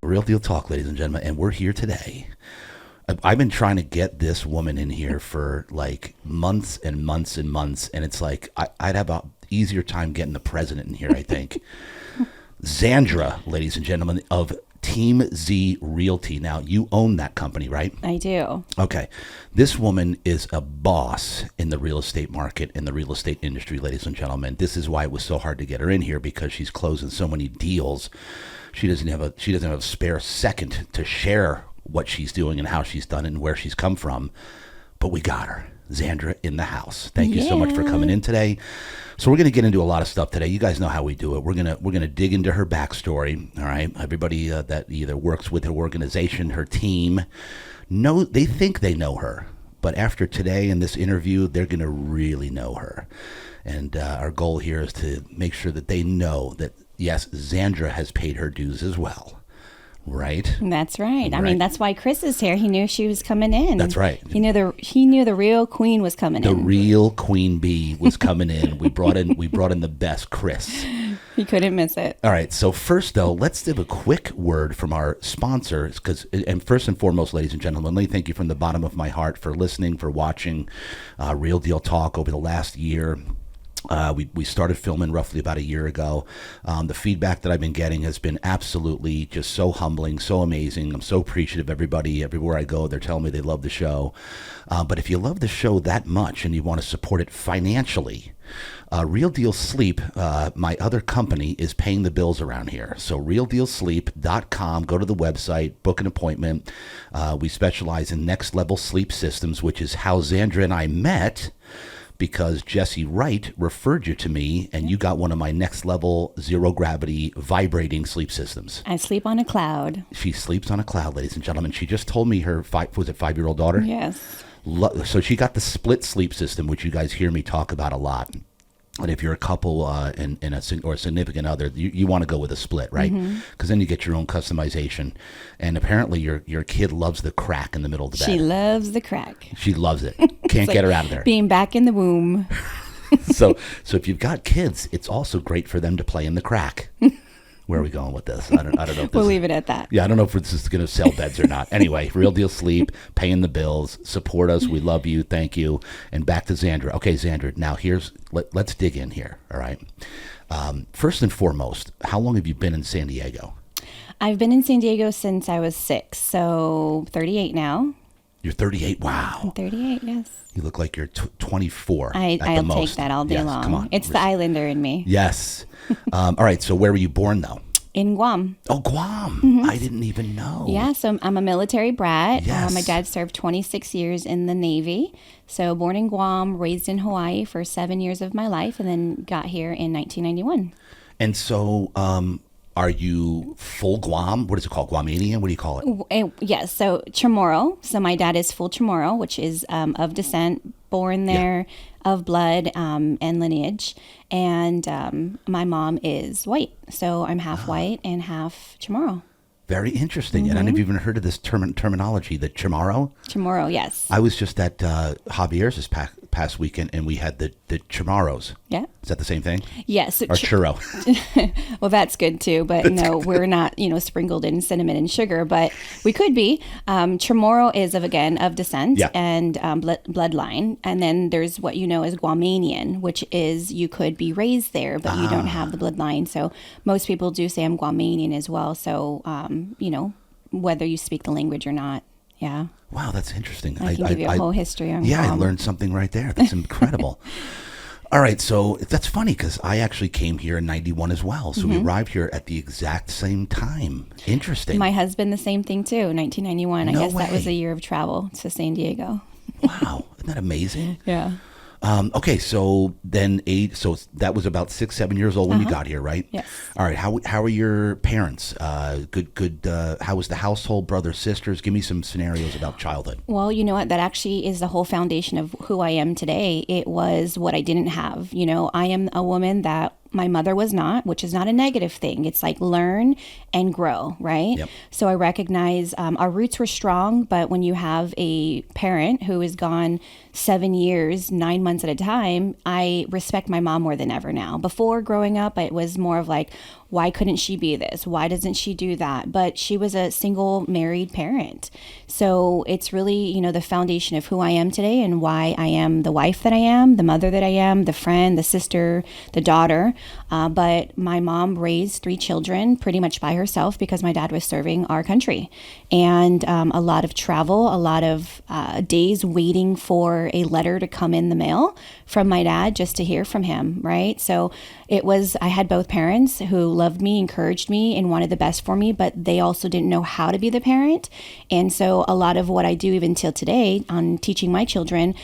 Real Deal Talk, ladies and gentlemen, and we're here today. I've been trying to get this woman in here for like months and months and months, and it's like I'd have an easier time getting the president in here, I think. Zandra, ladies and gentlemen, of Team Z Realty. Now, you own that company, right? I do. Okay. This woman is a boss in the real estate market, in the real estate industry, ladies and gentlemen. This is why it was so hard to get her in here, because she's closing so many deals. She doesn't have a spare second to share what she's doing and how she's done it and where she's come from. But we got her. Zandra in the house. Thank you so much for coming in today. So we're going to get into a lot of stuff today. You guys know how we do it. We're going to dig into her backstory. All right. Everybody that either works with her organization, her team, they think they know her. But after today and this interview, they're going to really know her. And our goal here is to make sure that they know that, yes, Zandra has paid her dues as well. Right. That's right. I mean, that's why Chris is here. He knew she was coming in. That's right. He knew the real queen was coming in. The real queen bee was coming in. We brought in the best, Chris. He couldn't miss it. All right. So first, though, let's give a quick word from our sponsors. And first and foremost, ladies and gentlemen, let me thank you from the bottom of my heart for listening, for watching Real Deal Talk over the last year. We started filming roughly about a year ago. The feedback that I've been getting has been absolutely just so humbling, so amazing. I'm so appreciative of everybody. Everywhere I go, they're telling me they love the show. But if you love the show that much and you want to support it financially, Real Deal Sleep, my other company, is paying the bills around here. So realdealsleep.com, go to the website, book an appointment. We specialize in next level sleep systems, which is how Zandra and I met, because Jesse Wright referred you to me, and you got one of my next level zero gravity vibrating sleep systems. I sleep on a cloud. She sleeps on a cloud, ladies and gentlemen. She just told me her 5-year-old daughter? Yes. So she got the split sleep system, which you guys hear me talk about a lot. And if you're a couple or a significant other, you want to go with a split, right? Because then you get your own customization. And apparently your kid loves the crack in the middle of the bed. She loves the crack. She loves it. Can't get her out of there. Being back in the womb. So if you've got kids, it's also great for them to play in the crack. Where are we going with this? I don't know. If this We'll leave it at that. Yeah, I don't know if this is going to sell beds or not. Anyway, Real Deal Sleep, paying the bills, support us. We love you. Thank you. And back to Zandra. Okay, Zandra, now let's dig in here, all right? First and foremost, how long have you been in San Diego? I've been in San Diego since I was 6, so 38 now. You're 38? Wow. I'm 38, yes. You look like you're 24 I'll take that all day long. Come on. It's the islander in me. Yes. All right, so where were you born, though? In Guam. Oh, Guam. I didn't even know. Yeah, so I'm a military brat. Yes. My dad served 26 years in the Navy. So born in Guam, raised in Hawaii for 7 years of my life, and then got here in 1991. And so are you full Guam? What is it called? Guamanian? What do you call it? Yes, so Chamorro. So my dad is full Chamorro, which is of descent, born there, of blood and lineage. And my mom is white. So I'm half white and half Chamorro. Very interesting. And I've even heard of this terminology, the Chamorro. Chamorro, yes. I was just at Javier's this past weekend, and we had the Chamorros. Yeah. Is that the same thing? Yes. Or churro. Well, that's good too, but no, we're not, sprinkled in cinnamon and sugar, but we could be. Chamorro is of descent and bloodline. And then there's what you know as Guamanian, which is you could be raised there, but you don't have the bloodline. So most people do say I'm Guamanian as well. So, whether you speak the language or not. Yeah. Wow, that's interesting. I can give you a whole history on Guam. I learned something right there. That's incredible. All right, so that's funny because I actually came here in 91 as well. So we arrived here at the exact same time. Interesting. My husband, the same thing too, 1991. No I guess way. That was a year of travel to San Diego. Wow, isn't that amazing? Yeah. Okay, so then so that was about 6-7 years old when you got here, right? Yes. All right, how are your parents? Good. How was the household, brothers, sisters? Give me some scenarios about childhood. Well, you know what? That actually is the whole foundation of who I am today. It was what I didn't have. I am a woman that my mother was not, which is not a negative thing. It's like learn and grow, right? Yep. So I recognize our roots were strong, but when you have a parent who is gone 7 years, 9 months at a time, I respect my mom more than ever now. Before growing up, it was more of like, why couldn't she be this? Why doesn't she do that? But she was a single married parent. So it's really, the foundation of who I am today and why I am the wife that I am, the mother that I am, the friend, the sister, the daughter. But my mom raised 3 children pretty much by herself because my dad was serving our country. And a lot of travel, a lot of days waiting for a letter to come in the mail from my dad just to hear from him, right? So I had both parents who loved me, encouraged me, and wanted the best for me, but they also didn't know how to be the parent. And so a lot of what I do even till today on teaching my children,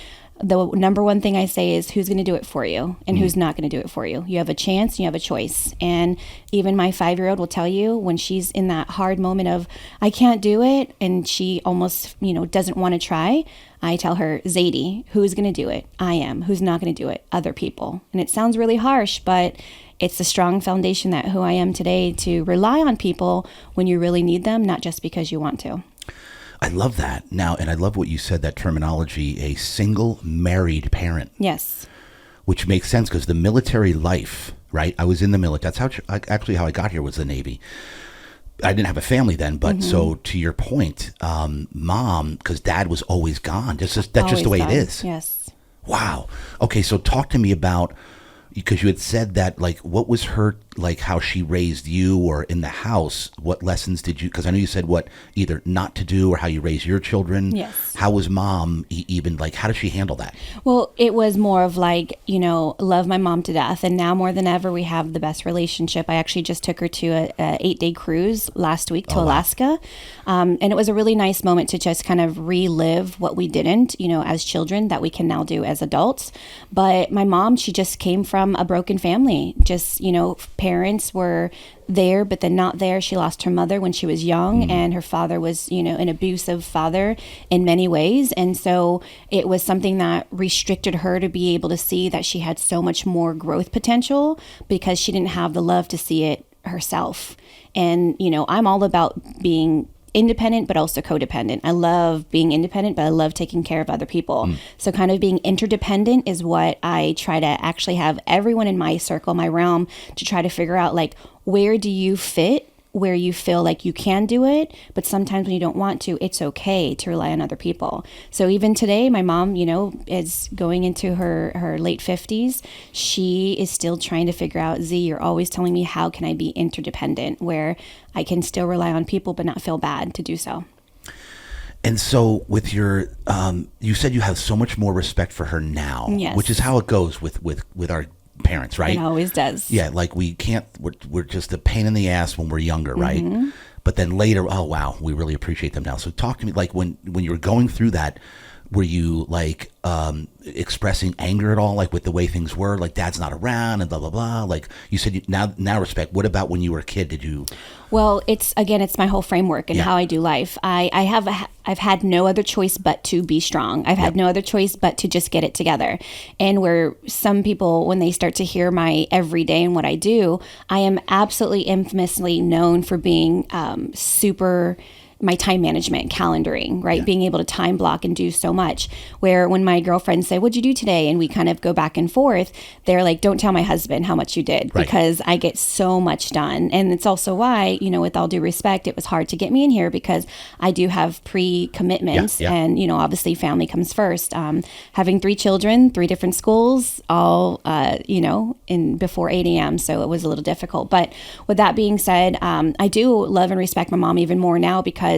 the number one thing I say is who's going to do it for you and who's not going to do it for you. You have a chance, you have a choice. And even my 5-year-old will tell you when she's in that hard moment of, I can't do it, and she almost, doesn't want to try, I tell her, Zadie, who's going to do it? I am. Who's not going to do it? Other people. And it sounds really harsh, but it's a strong foundation that who I am today, to rely on people when you really need them, not just because you want to. I love that. Now, and I love what you said, that terminology, a single married parent. Yes. Which makes sense because the military life, right? I was in the military. That's how I got here, was the Navy. I didn't have a family then, but so to your point, mom, because dad was always gone. That's just the way it is. Yes. Wow. Okay, so talk to me about, because you had said that, like, what was her, like, how she raised you, or in the house, what lessons did you, because I know you said what either not to do or how you raise your children. Yes. How was mom even, like, how did she handle that? Well, it was more of like, love my mom to death. And now more than ever, we have the best relationship. I actually just took her to a 8-day cruise last week to Alaska. Wow. And it was a really nice moment to just kind of relive what we didn't, as children, that we can now do as adults. But my mom, she just came from a broken family. Just, parents were there, but then not there. She lost her mother when she was young, and her father was, an abusive father in many ways. And so it was something that restricted her to be able to see that she had so much more growth potential because she didn't have the love to see it herself. And, I'm all about being independent, but also codependent. I love being independent, but I love taking care of other people. So kind of being interdependent is what I try to actually have everyone in my circle, my realm, to try to figure out, like, where do you fit, where you feel like you can do it, but sometimes when you don't want to, it's okay to rely on other people. So even today, my mom, is going into her late 50s. She is still trying to figure out, Z, you're always telling me, how can I be interdependent, where I can still rely on people but not feel bad to do so. And so with your, you said you have so much more respect for her now, yes, which is how it goes with our parents, right? It always does. Yeah, like we're just a pain in the ass when we're younger, right? But then later, oh wow, we really appreciate them now. So talk to me, like, when you were going through that, were you like expressing anger at all, like with the way things were, like dad's not around and blah blah blah? Like you said, now respect. What about when you were a kid? Did you? Well, it's my whole framework and how I do life. I've had no other choice but to be strong. I've had no other choice but to just get it together. And where some people, when they start to hear my everyday and what I do, I am absolutely infamously known for being super. My time management, calendaring, right? Being able to time block and do so much. Where when my girlfriends say, what'd you do today? And we kind of go back and forth, they're like, don't tell my husband how much you did, because I get so much done. And it's also why, with all due respect, it was hard to get me in here because I do have pre-commitments and, obviously family comes first. Having 3 children, 3 different schools, all, in before 8 a.m. So it was a little difficult. But with that being said, I do love and respect my mom even more now, because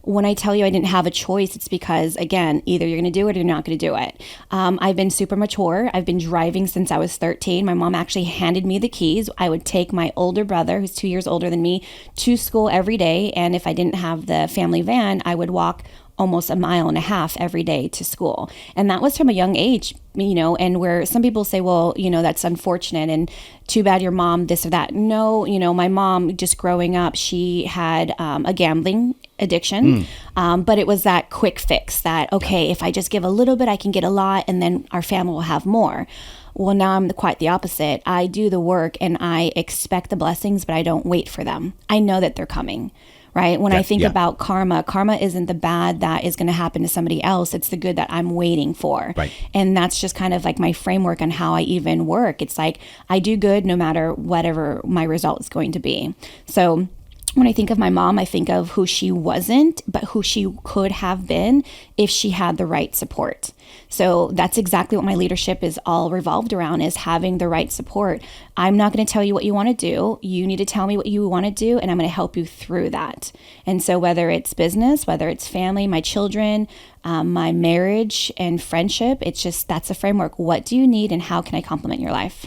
when I tell you I didn't have a choice, it's because, again, either you're going to do it or you're not going to do it. I've been super mature. I've been driving since I was 13. My mom actually handed me the keys. I would take my older brother, who's 2 years older than me, to school every day. And if I didn't have the family van, I would walk almost 1.5 miles every day to school. And that was from a young age, and where some people say, well, that's unfortunate and too bad your mom this or that. No, my mom, just growing up, she had a gambling addiction, but it was that quick fix that, okay, if I just give a little bit, I can get a lot, and then our family will have more. Well, now I'm quite the opposite. I do the work and I expect the blessings, but I don't wait for them. I know that they're coming. Right? When I think about karma isn't the bad that is going to happen to somebody else. It's the good that I'm waiting for. Right. And that's just kind of like my framework on how I even work. It's like I do good no matter whatever my result is going to be. So when I think of my mom, I think of who she wasn't, but who she could have been if she had the right support. So that's exactly what my leadership is all revolved around, is having the right support. I'm not going to tell you what you want to do. You need to tell me what you want to do, and I'm going to help you through that. And so whether it's business, whether it's family, my children, my marriage and friendship, it's just, that's a framework. What do you need and how can I complement your life?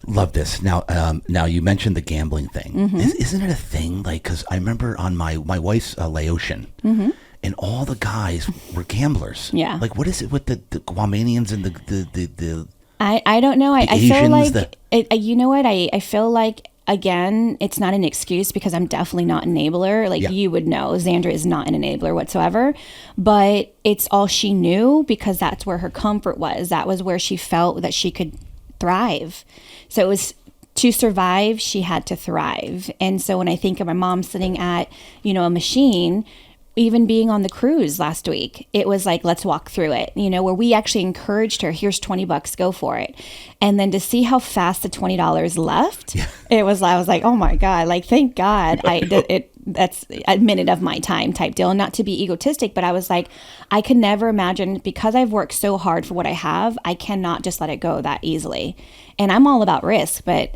Love this. Now, you mentioned the gambling thing. Mm-hmm. Isn't it a thing? Like, because I remember on my wife's Laotian, mm-hmm. and all the guys were gamblers. Yeah. Like, what is it with the Guamanians and the I don't know. I Asians, feel like, you know what? I feel like, again, it's not an excuse because I'm definitely not an enabler. Like you would know, Zandra is not an enabler whatsoever, but it's all she knew because that's where her comfort was. That was where she felt that she could thrive. So it was to survive, she had to thrive. And so when I think of my mom sitting at, a machine, even being on the cruise last week, it was like, let's walk through it, where we actually encouraged her, here's $20, go for it. And then to see how fast the $20 left, I was like, oh my God, like, thank God that's a minute of my time type deal. Not to be egotistic, but I was like, I could never imagine, because I've worked so hard for what I have, I cannot just let it go that easily. And I'm all about risk, but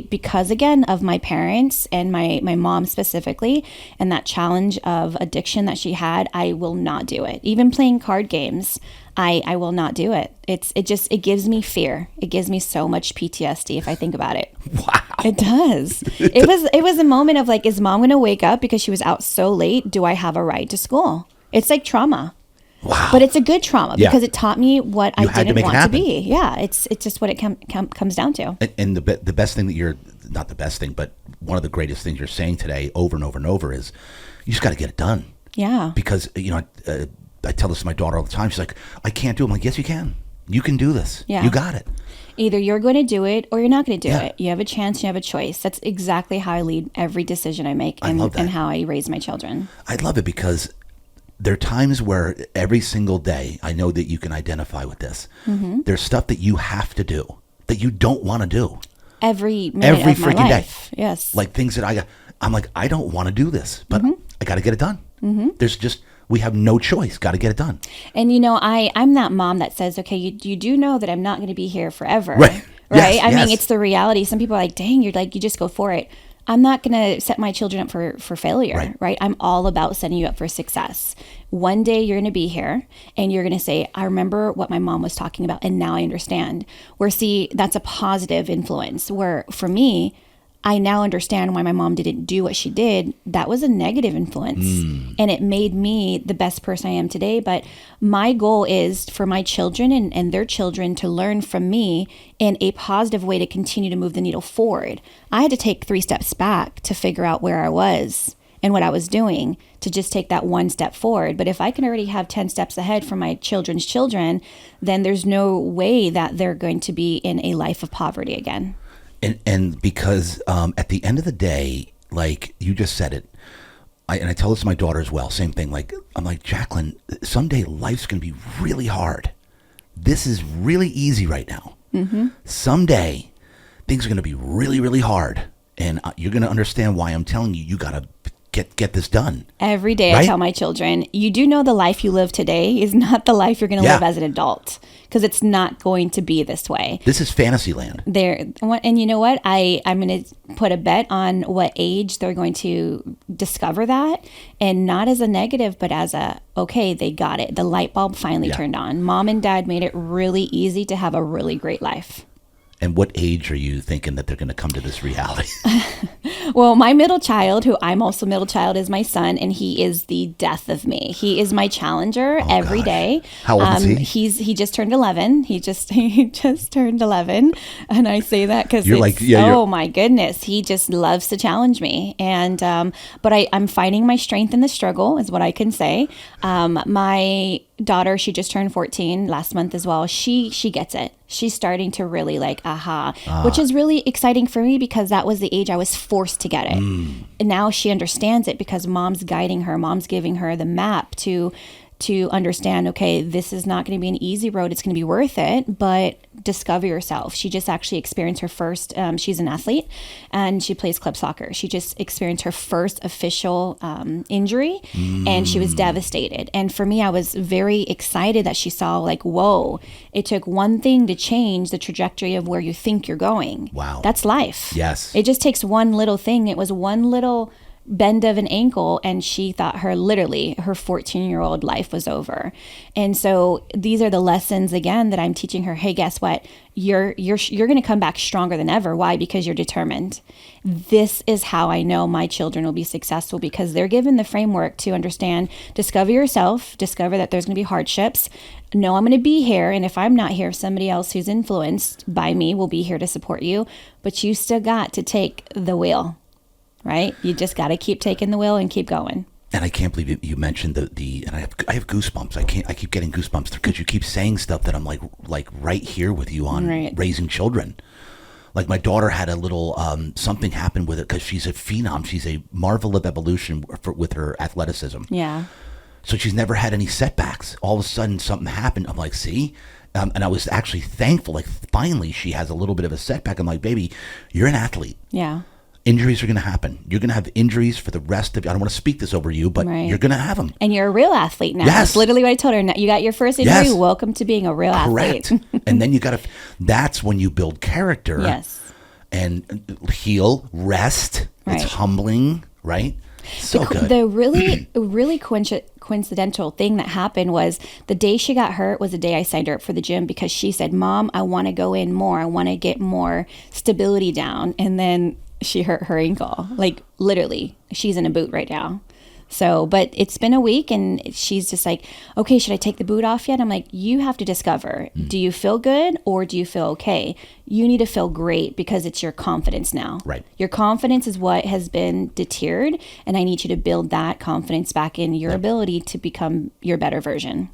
because again of my parents and my mom specifically, and that challenge of addiction that she had, I will not do it. Even playing card games, I will not do it. It gives me fear. It gives me so much PTSD if I think about it. Wow. It does. It was a moment of like, is mom going to wake up because she was out so late? Do I have a ride to school? It's like trauma. Wow. But it's a good trauma because it taught me what I didn't want to be. Yeah, it's just what it comes down to. And the best thing that you're, not the best thing, but one of the greatest things you're saying today over and over and over is you just got to get it done. Yeah. Because, I tell this to my daughter all the time. She's like, I can't do it. I'm like, yes, you can. You can do this. Yeah. You got it. Either you're going to do it or you're not going to do it. You have a chance, you have a choice. That's exactly how I lead every decision I make and how I raise my children. I love it because there are times where every single day, I know that you can identify with this. Mm-hmm. There's stuff that you have to do that you don't want to do. Every minute of my freaking life. day. Yes. Like things that I'm like, I don't want to do this, but I got to get it done. Mm-hmm. We have no choice. Got to get it done. And I'm that mom that says, okay, you do know that I'm not going to be here forever. Right. Right. Yes, I mean, it's the reality. Some people are like, dang, you just go for it. I'm not going to set my children up for failure, right? I'm all about setting you up for success. One day you're going to be here and you're going to say, I remember what my mom was talking about and now I understand. That's a positive influence. Where for me, I now understand why my mom didn't do what she did. That was a negative influence. And it made me the best person I am today. But my goal is for my children and their children to learn from me in a positive way to continue to move the needle forward. I had to take 3 steps back to figure out where I was and what I was doing to just take that 1 step forward. But if I can already have 10 steps ahead for my children's children, then there's no way that they're going to be in a life of poverty again. And because at the end of the day, like you just said it, I tell this to my daughter as well, same thing. Like, I'm like, Jacqueline, someday life's going to be really hard. This is really easy right now. Mm-hmm. Someday things are going to be really, really hard. And you're going to understand why I'm telling you got to get this done. Every day I tell my children, you do know the life you live today is not the life you're going to live as an adult, because it's not going to be this way. This is fantasy land. And you know what? I'm going to put a bet on what age they're going to discover that, and not as a negative, but as okay, they got it. The light bulb finally turned on. Mom and dad made it really easy to have a really great life. And what age are you thinking that they're going to come to this reality? Well, my middle child, who I'm also middle child, is my son, and he is the death of me. He is my challenger every day. How old is he? He just turned 11. He just turned 11, and I say that because oh my goodness, he just loves to challenge me. And but I'm finding my strength in the struggle, is what I can say. daughter, she just turned 14 last month as well. She gets it. She's starting to really like, which is really exciting for me because that was the age I was forced to get it. And now she understands it because mom's guiding her. Mom's giving her the map to understand, okay, this is not going to be an easy road. It's going to be worth it, but discover yourself. She just actually experienced her first, she's an athlete and she plays club soccer. She just experienced her first official injury and she was devastated. And for me, I was very excited that she saw like, whoa, it took one thing to change the trajectory of where you think you're going. Wow. That's life. Yes. It just takes one little thing. It was one little bend of an ankle and she thought her 14-year-old life was over. And so these are the lessons again that I'm teaching her. Hey, guess what? You're going to come back stronger than ever. Why? Because you're determined. This is how I know my children will be successful because they're given the framework to understand, discover yourself, discover that there's going to be hardships. No, I'm going to be here. And if I'm not here, somebody else who's influenced by me will be here to support you. But you still got to take the wheel. Right? You just got to keep taking the wheel and keep going. And I can't believe you mentioned the and I have goosebumps. I keep getting goosebumps because you keep saying stuff that I'm like right here with you on raising children. Like my daughter had a little something happen with it because she's a phenom. She's a marvel of evolution with her athleticism. Yeah. So she's never had any setbacks. All of a sudden something happened. I'm like, see? And I was actually thankful. Like finally she has a little bit of a setback. I'm like, baby, you're an athlete. Yeah. Injuries are going to happen. You're going to have injuries for the rest of. I don't want to speak this over you, but you're going to have them. And you're a real athlete now. Yes. That's literally what I told her. You got your first injury. Yes. Welcome to being a real athlete. And then you got to. That's when you build character. Yes. And heal, rest. Right. It's humbling, right? So good. The really coincidental thing that happened was the day she got hurt was the day I signed her up for the gym because she said, "Mom, I want to go in more. I want to get more stability down." And then she hurt her ankle. Like literally, she's in a boot right now. So, but it's been a week and she's just like, okay, should I take the boot off yet? I'm like, you have to discover, do you feel good or do you feel okay? You need to feel great because it's your confidence now. Right. Your confidence is what has been deterred. And I need you to build that confidence back in your ability to become your better version.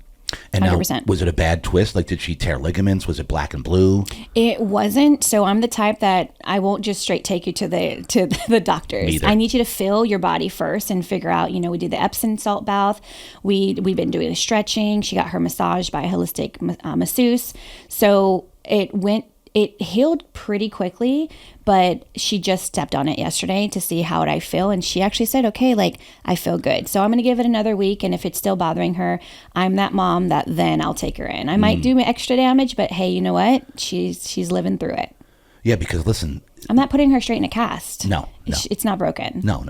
And 100%. Now, was it a bad twist? Like, did she tear ligaments? Was it black and blue? It wasn't. So I'm the type that I won't just straight take you to the doctors. Neither. I need you to feel your body first and figure out, we did the Epsom salt bath. We've been doing stretching. She got her massage by a holistic masseuse. So it healed pretty quickly, but she just stepped on it yesterday to see how I feel. And she actually said, okay, like I feel good. So I'm going to give it another week. And if it's still bothering her, I'm that mom that then I'll take her in. I might do extra damage, but hey, you know what? She's living through it. Yeah, because listen, I'm not putting her straight in a cast. No. It's not broken. No.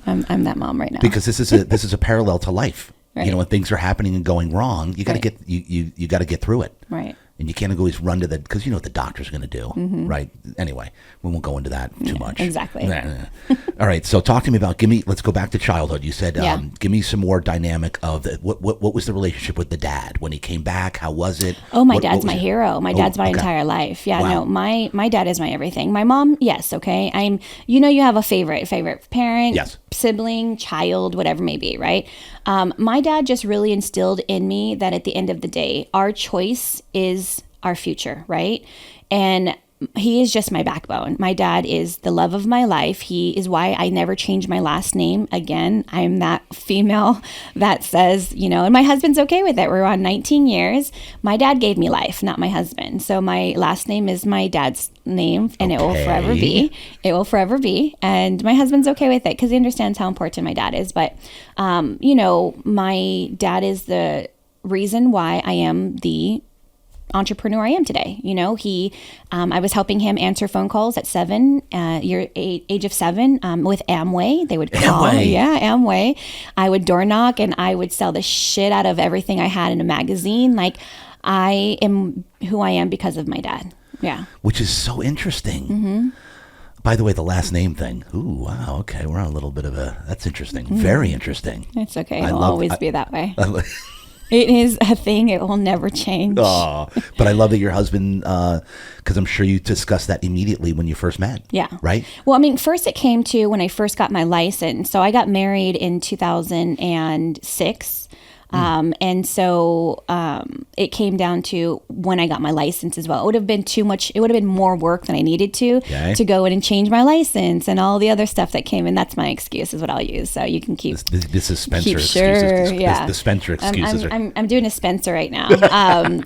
I'm that mom right now. Because this is a parallel to life. Right. When things are happening and going wrong, you got to get you got to get through it. Right. And you can't always run to the, because you know what the doctor's going to do, right? Anyway, we won't go into that too much. Exactly. All right. So talk to me about, let's go back to childhood. You said, give me some more dynamic of what was the relationship with the dad when he came back? How was it? Oh, my dad's my hero. My dad's my entire life. Yeah, wow. No, my dad is my everything. My mom, yes. Okay. You have a favorite parent, yes, sibling, child, whatever it may be, right? My dad just really instilled in me that at the end of the day, our choice is our future, right? And he is just my backbone. My dad is the love of my life. He is why I never change my last name. Again, I'm that female that says, and my husband's okay with it. We're on 19 years. My dad gave me life, not my husband. So my last name is my dad's name and it will forever be. It will forever be. And my husband's okay with it because he understands how important my dad is. But, my dad is the reason why I am the entrepreneur I am today. I was helping him answer phone calls at age of 7 with Amway. They would call. Amway. I would door knock and I would sell the shit out of everything I had in a magazine. Like I am who I am because of my dad. Yeah. Which is so interesting. Mm-hmm. By the way, the last name thing. Ooh, wow. Okay. We're on a little bit of that's interesting. Mm-hmm. Very interesting. It's okay. It'll always be that way. It is a thing. It will never change. Oh, but I love that your husband, because I'm sure you discussed that immediately when you first met. Yeah. Right? Well, first it came to when I first got my license. So I got married in 2006. And so it came down to when I got my license as well. It would have been too much. It would have been more work than I needed to go in and change my license and all the other stuff that came in. That's my excuse is what I'll use. So you can keep. This is Spencer Sure, excuses. yeah. The Spencer excuses. I'm doing a Spencer right now.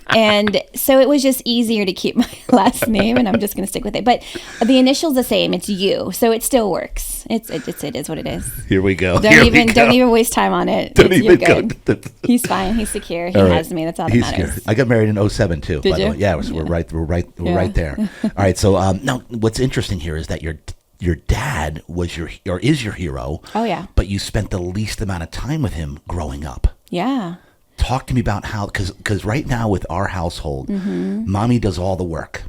And so it was just easier to keep my last name, and I'm just going to stick with it. But the initial's the same. It's you. So it still works. It is what it is. Here we go. Don't even waste time on it. You're good. He's fine. He's secure. He has me. That's all that matters. Secure. I got married in 07 too. Did by you? the way. Yeah, we're right there. All right. So now, what's interesting here is that your dad was is your hero. Oh yeah. But you spent the least amount of time with him growing up. Yeah. Talk to me about how, because right now with our household, mommy does all the work.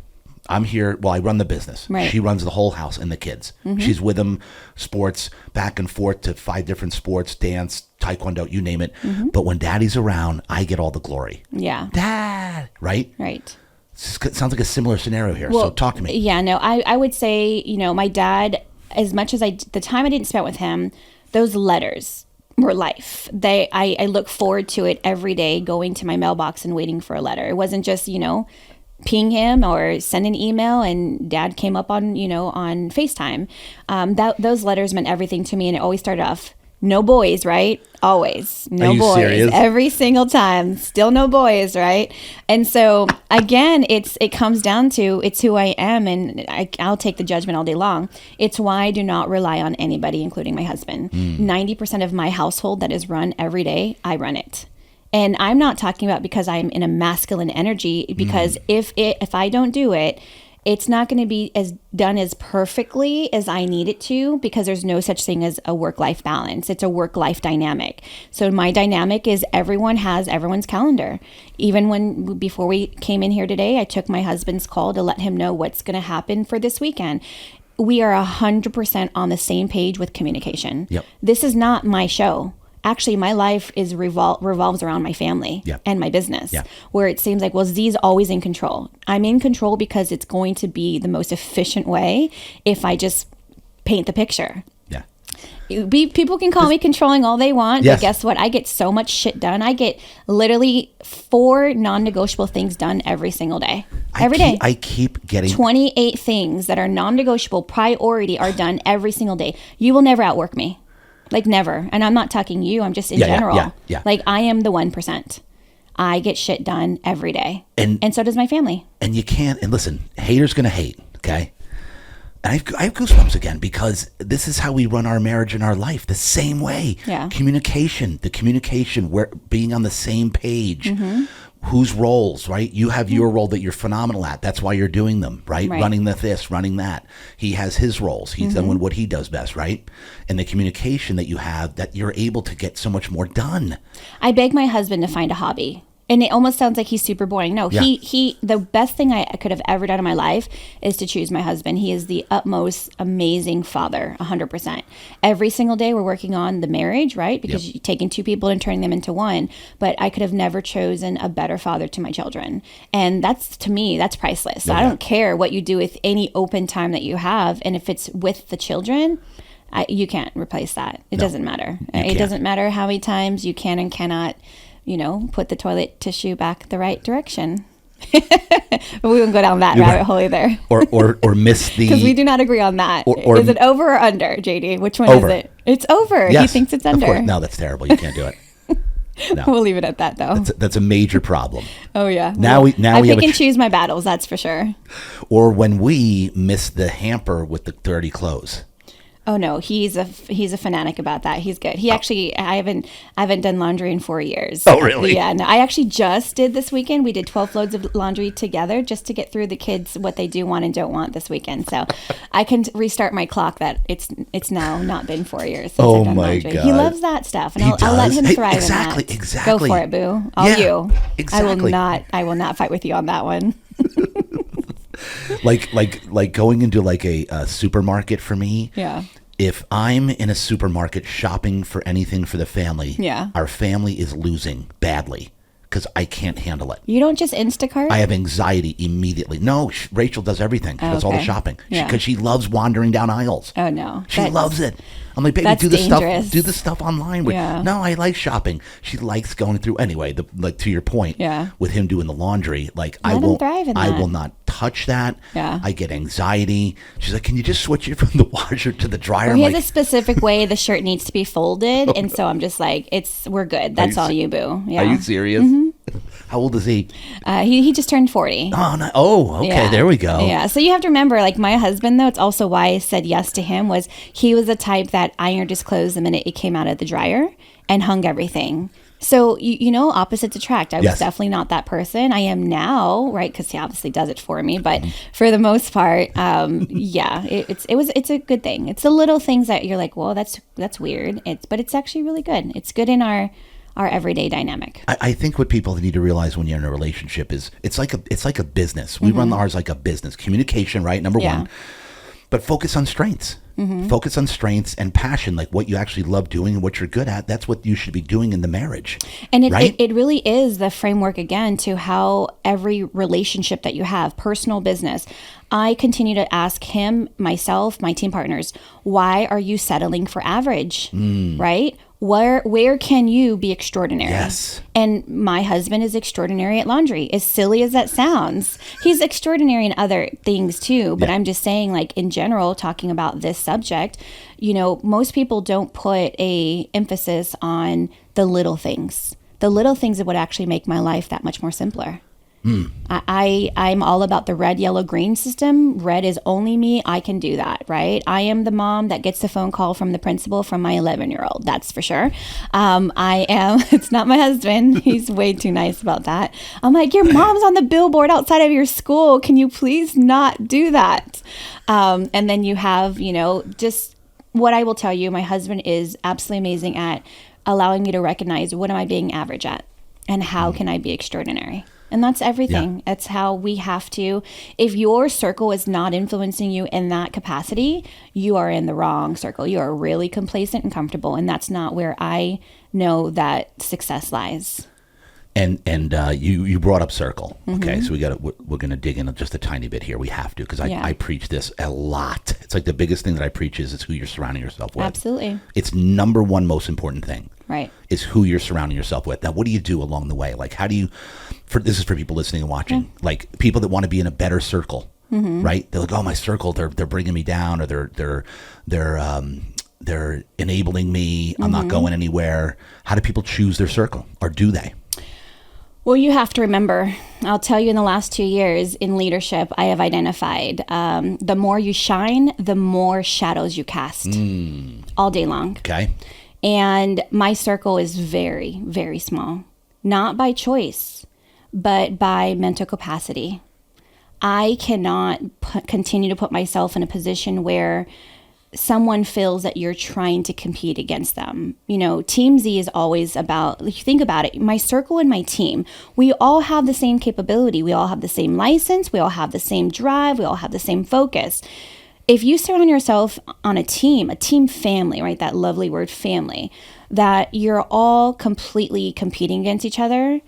I'm here. Well, I run the business. Right. She runs the whole house and the kids. She's with them, sports, back and forth to 5 different sports, dance, taekwondo, you name it. But when daddy's around, I get all the glory. Yeah. Dad, right? Right. Sounds like a similar scenario here. So talk to me. Yeah, no, I would say, my dad, as much as the time I didn't spend with him, those letters were life. I look forward to it every day, going to my mailbox and waiting for a letter. It wasn't just, ping him or send an email and dad came up on FaceTime. Those letters meant everything to me, and it always started off, no boys, right? Always. No boys. Serious? Every single time. Still no boys, right? And so again, it comes down to it's who I am, and I'll take the judgment all day long. It's why I do not rely on anybody, including my husband. 90% of my household that is run every day, I run it. And I'm not talking about because I'm in a masculine energy, because if I don't do it, it's not going to be done as perfectly as I need it to, because there's no such thing as a work-life balance. It's a work-life dynamic. So my dynamic is everyone has everyone's calendar. Even before we came in here today, I took my husband's call to let him know what's going to happen for this weekend. We are 100% on the same page with communication. Yep. This is not my show. Actually, my life revolves around my family and my business, where it seems like, well, Z's always in control. I'm in control because it's going to be the most efficient way if I just paint the picture. Yeah. People can call me controlling all they want, but guess what? I get so much shit done. I get literally 4 non-negotiable things done every single day. Every day. I keep getting 28 things that are non-negotiable priority are done every single day. You will never outwork me. Like never. And I'm not talking you. I'm just in general. Yeah. Like I am the 1%. I get shit done every day. And so does my family. And you can't, and listen, haters going to hate, okay? And I have goosebumps again, because this is how we run our marriage and our life, the same way. Yeah. The communication, we're being on the same page. Whose roles, right? You have your role that you're phenomenal at. That's why you're doing them, right? Running this, running that. He has his roles. He's done what he does best, right? And the communication that you have, that you're able to get so much more done. I beg my husband to find a hobby. And it almost sounds like he's super boring. No, he the best thing I could have ever done in my life is to choose my husband. He is the utmost amazing father, 100%. Every single day we're working on the marriage, right? Because you're taking 2 people and turning them into one. But I could have never chosen a better father to my children. And to me, that's priceless. So I don't care what you do with any open time that you have. And if it's with the children, you can't replace that. It doesn't matter. It doesn't matter how many times you can and cannot put the toilet tissue back the right direction. But we won't go down that rabbit hole either. Or miss the... Because we do not agree on that. Is it over or under, JD? Which one is it? It's over. Yes, he thinks it's under. Of course. No, that's terrible. You can't do it. No. We'll leave it at that, though. That's a major problem. Oh, yeah. I pick and choose my battles, that's for sure. Or when we miss the hamper with the dirty clothes. Oh no, he's a fanatic about that. He's good. He actually, I haven't done laundry in 4 years. Oh really? Yeah. No, I actually just did this weekend. We did 12 loads of laundry together just to get through the kids what they do want and don't want this weekend. So I can restart my clock that it's now not been 4 years since I've done laundry. God. He loves that stuff, and I'll let him thrive in that. Exactly. Go for it, boo. Exactly. I will not fight with you on that one. like going into like a supermarket for me. Yeah. If I'm in a supermarket shopping for anything for the family, our family is losing badly because I can't handle it. You don't just Instacart? I have anxiety immediately. No, Rachel does everything. She does all the shopping because she loves wandering down aisles. Oh no, she loves it. I'm like, baby, do the stuff online. No, I like shopping. She likes going through. Anyway, like to your point, with him doing the laundry, like I will not touch that. Yeah. I get anxiety. She's like, can you just switch it from the washer to the dryer? He has a specific way the shirt needs to be folded, and so I'm just like, we're good. That's all you, boo. Yeah. Are you serious? Mm-hmm. How old is he? He just turned 40. Oh, no. Oh, okay. Yeah. There we go. Yeah. So you have to remember, like my husband, though, it's also why I said yes to him, was he was the type that ironed his clothes the minute it came out of the dryer and hung everything. So, opposites attract. I was definitely not that person. I am now, right? Because he obviously does it for me. But for the most part, it's a good thing. It's the little things that you're like, well, that's weird. But it's actually really good. It's good in our everyday dynamic. I think what people need to realize when you're in a relationship is it's like a business. We run ours like a business. Communication, right? Number one. But focus on strengths. Focus on strengths and passion, like what you actually love doing and what you're good at. That's what you should be doing in the marriage. And it really is the framework, again, to how every relationship that you have, personal, business, I continue to ask him, myself, my team partners, why are you settling for average, right? Where can you be extraordinary? Yes. And my husband is extraordinary at laundry, as silly as that sounds. He's extraordinary in other things too, but I'm just saying, like, in general, talking about this subject, most people don't put a emphasis on the little things that would actually make my life that much more simpler. I'm all about the red, yellow, green system. Red is only me. I can do that, right? I am the mom that gets the phone call from the principal from my 11-year-old. That's for sure. It's not my husband. He's way too nice about that. I'm like, your mom's on the billboard outside of your school. Can you please not do that? And then you have, just what I will tell you, my husband is absolutely amazing at allowing me to recognize what am I being average at and how can I be extraordinary? And that's everything. That's how we have to. If your circle is not influencing you in that capacity, you are in the wrong circle. You are really complacent and comfortable. And that's not where I know that success lies. And you brought up circle. Okay, so we're going to dig in just a tiny bit here. We have to, because I preach this a lot. It's like the biggest thing that I preach is who you're surrounding yourself with. Absolutely. It's number one most important thing. Right. Is who you're surrounding yourself with. Now, what do you do along the way? Like, how do you, this is for people listening and watching, like people that want to be in a better circle, right? They're like, oh, my circle, they're bringing me down, or they're enabling me. I'm not going anywhere. How do people choose their circle, or do they? Well, you have to remember, I'll tell you, in the last 2 years in leadership, I have identified the more you shine, the more shadows you cast all day long. Okay. And my circle is very, very small, not by choice, but by mental capacity. I cannot continue to put myself in a position where someone feels that you're trying to compete against them. Team Z is always about, if you think about it, my circle and my team, we all have the same capability. We all have the same license. We all have the same drive. We all have the same focus. If you surround yourself on a team family, right? That lovely word, family, that you're all completely competing against each other,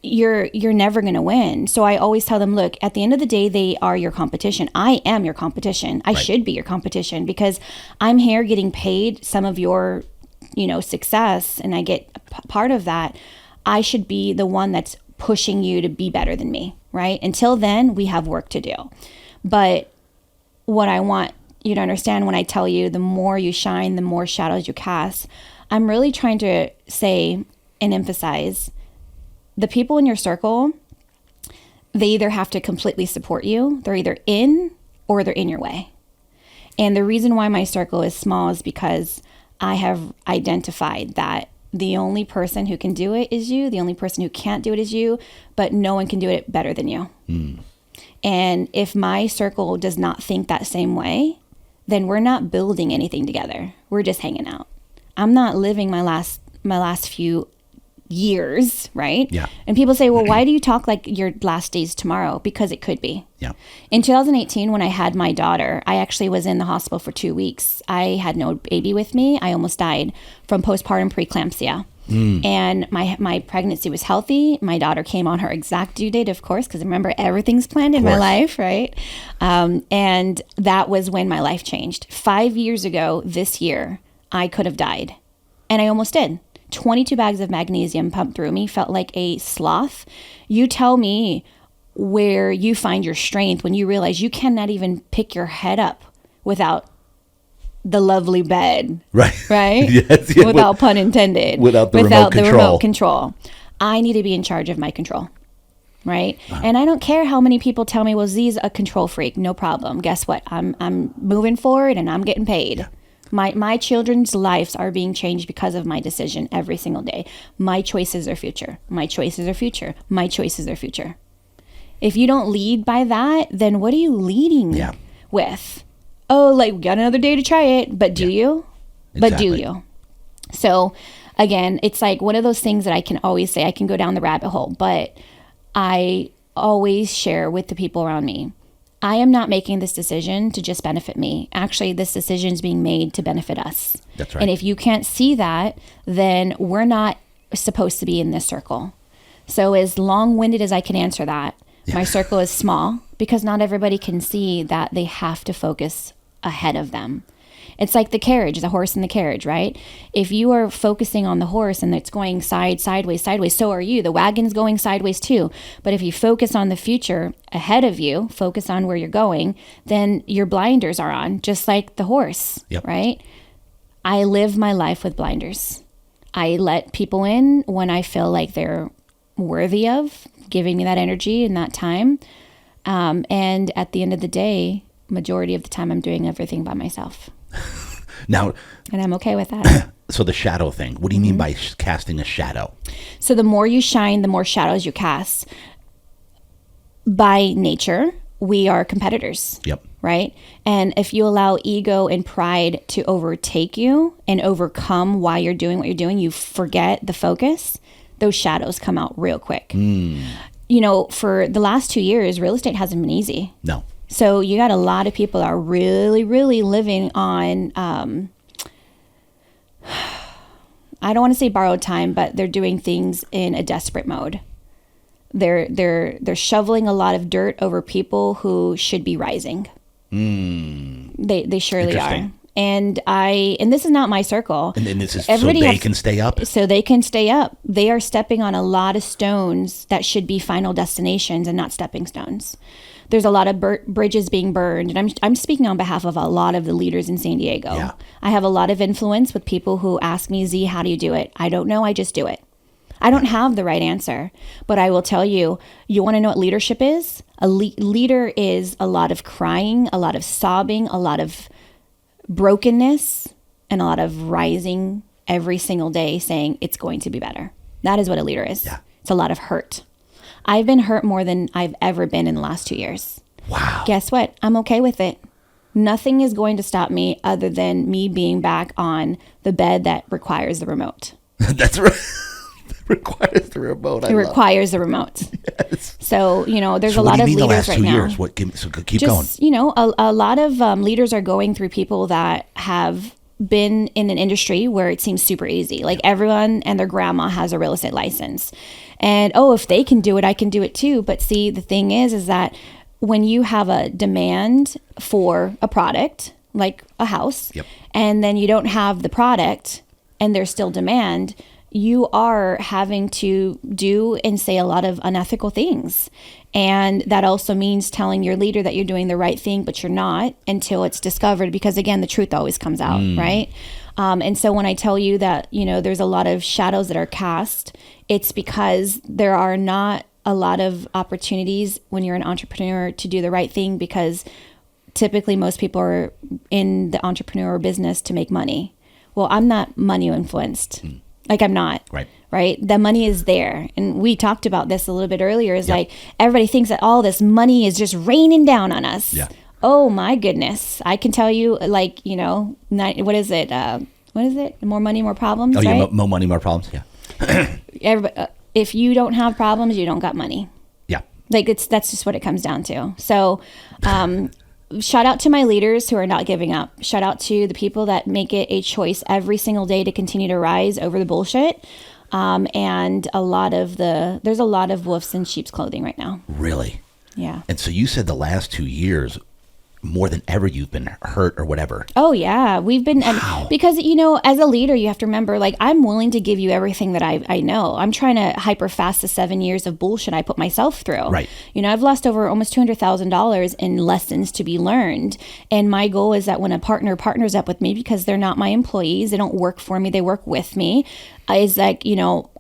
you're never going to win. So I always tell them, look, at the end of the day, they are your competition. I am your competition. I should be your competition, because I'm here getting paid some of your, success, and I get part of that. I should be the one that's pushing you to be better than me, right? Until then, we have work to do. But what I want you to understand when I tell you the more you shine, the more shadows you cast, I'm really trying to say and emphasize the people in your circle, they either have to completely support you, they're either in or they're in your way. And the reason why my circle is small is because I have identified that the only person who can do it is you, the only person who can't do it is you, but no one can do it better than you. And if my circle does not think that same way, then we're not building anything together. We're just hanging out. I'm not living my last few years, right? Yeah. And people say, well, why do you talk like your last days tomorrow? Because it could be. Yeah. In 2018, when I had my daughter, I actually was in the hospital for 2 weeks. I had no baby with me. I almost died from postpartum preeclampsia. And my pregnancy was healthy. My daughter came on her exact due date, of course, because remember, everything's planned in my life, right? And that was when my life changed. 5 years ago this year, I could have died. And I almost did. 22 bags of magnesium pumped through me, felt like a sloth. You tell me where you find your strength when you realize you cannot even pick your head up without the lovely bed. Right? Yes, without pun intended. Without the remote control. I need to be in charge of my control. Right? And I don't care how many people tell me, well, Z's a control freak. No problem. Guess what? I'm moving forward and I'm getting paid. Yeah. My children's lives are being changed because of my decision every single day. My choices are future. My choices are future. My choices are future. If you don't lead by that, then what are you leading with? Oh, like, we got another day to try it, but do you? Exactly. But do you? So, again, it's like one of those things that I can always say, I can go down the rabbit hole, but I always share with the people around me. I am not making this decision to just benefit me. Actually, this decision is being made to benefit us. That's right. And if you can't see that, then we're not supposed to be in this circle. So as long-winded as I can answer that, my circle is small because not everybody can see that they have to focus ahead of them. It's like the horse and the carriage, right? If you are focusing on the horse and it's going sideways, so are you. The wagon's going sideways too. But if you focus on the future ahead of you, focus on where you're going, then your blinders are on, just like the horse, right? I live my life with blinders. I let people in when I feel like they're worthy of giving me that energy and that time. And at the end of the day, majority of the time, I'm doing everything by myself. Now, and I'm okay with that. So the shadow thing, what do you mean by casting a shadow? So the more you shine, the more shadows you cast. By nature, we are competitors. Yep. Right? And if you allow ego and pride to overtake you and overcome why you're doing what you're doing, you forget the focus, those shadows come out real quick. You know, for the last 2 years, real estate hasn't been easy. No. So you got a lot of people that are really, really living on, I don't want to say borrowed time, but they're doing things in a desperate mode. They're shoveling a lot of dirt over people who should be rising. They surely are. And this is not my circle. And this is everybody so they can stay up? So they can stay up. They are stepping on a lot of stones that should be final destinations and not stepping stones. There's a lot of bridges being burned. And I'm speaking on behalf of a lot of the leaders in San Diego. Yeah. I have a lot of influence with people who ask me, Z, how do you do it? I don't know. I just do it. I don't have the right answer. But I will tell you, you want to know what leadership is? A leader is a lot of crying, a lot of sobbing, a lot of brokenness, and a lot of rising every single day saying it's going to be better. That is what a leader is. Yeah. It's a lot of hurt. I've been hurt more than I've ever been in the last 2 years. Wow. Guess what? I'm okay with it. Nothing is going to stop me other than me being back on the bed that requires the remote. That's right. Requires the remote. It requires the remote. Yes. So, you know, there's a lot of leaders right now. The last 2 years? What? Keep going. You know, a lot of leaders are going through people that have been in an industry where it seems super easy. Like everyone and their grandma has a real estate license. And, if they can do it, I can do it too. But see, the thing is that when you have a demand for a product, like a house, and then you don't have the product and there's still demand, you are having to do and say a lot of unethical things. And that also means telling your leader that you're doing the right thing, but you're not until it's discovered, because again, the truth always comes out, right? And so when I tell you that, you know, there's a lot of shadows that are cast, it's because there are not a lot of opportunities when you're an entrepreneur to do the right thing, because typically most people are in the entrepreneur business to make money. Well, I'm not money influenced. Like I'm not. Right? The money is there. And we talked about this a little bit earlier. Is like everybody thinks that all this money is just raining down on us. Yeah. Oh my goodness. I can tell you, like, you know, what is it? What is it? More money, more problems. Oh, right? yeah, more money, more problems. Yeah. If you don't have problems, you don't got money. Yeah. Like that's just what it comes down to. So, shout out to my leaders who are not giving up. Shout out to the people that make it a choice every single day to continue to rise over the bullshit. And there's a lot of wolves in sheep's clothing right now. Really? Yeah. And so you said the last 2 years, more than ever, you've been hurt or whatever. Oh yeah, we've been, because as a leader, you have to remember, like, I'm willing to give you everything that I know. I'm trying to hyper fast the 7 years of bullshit I put myself through. Right. I've lost over almost $200,000 in lessons to be learned, and my goal is that when a partner partners up with me, because they're not my employees, they don't work for me, they work with me, is like,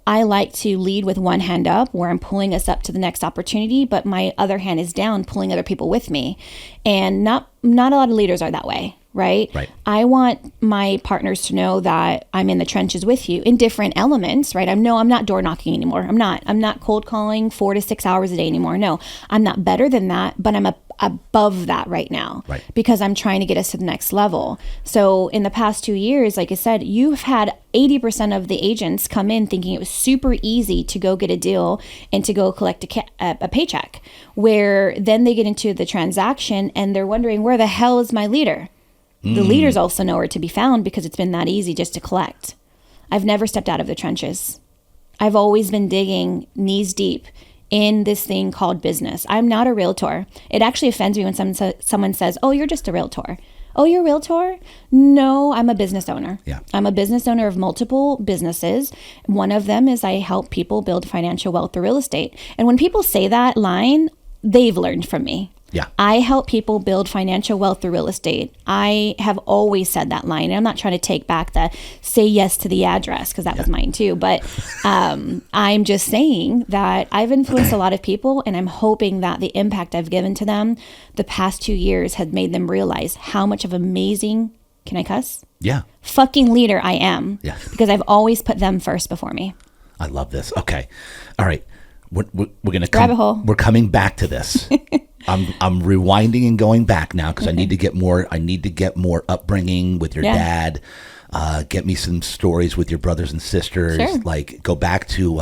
I like to lead with one hand up, where I'm pulling us up to the next opportunity, but my other hand is down, pulling other people with me. And not a lot of leaders are that way, right? Right. I want my partners to know that I'm in the trenches with you in different elements, right? I'm not door knocking anymore. I'm not cold calling 4 to 6 hours a day anymore. No, I'm not better than that, but I'm above that right now, right, because I'm trying to get us to the next level. So in the past 2 years, like I said, you've had 80% of the agents come in thinking it was super easy to go get a deal and to go collect a paycheck, where then they get into the transaction and they're wondering, where the hell is my leader? The leader's also nowhere to be found, because it's been that easy just to collect. I've never stepped out of the trenches. I've always been digging knees deep in this thing called business. I'm not a realtor. It actually offends me when someone says, oh, you're just a realtor. Oh, you're a realtor? No, I'm a business owner. Yeah. I'm a business owner of multiple businesses. One of them is I help people build financial wealth through real estate. And when people say that line, they've learned from me. Yeah. I help people build financial wealth through real estate. I have always said that line. And I'm not trying to take back the say yes to the address, because that was mine too. But I'm just saying that I've influenced a lot of people, and I'm hoping that the impact I've given to them the past 2 years has made them realize how much of amazing, can I cuss? Yeah. Fucking leader I am. Yeah. Because I've always put them first before me. I love this. Okay. All right. We're going to rabbit hole. We're coming back to this. I'm rewinding and going back now, because I need to get more upbringing with your dad. Get me some stories with your brothers and sisters. Sure. Like, go back to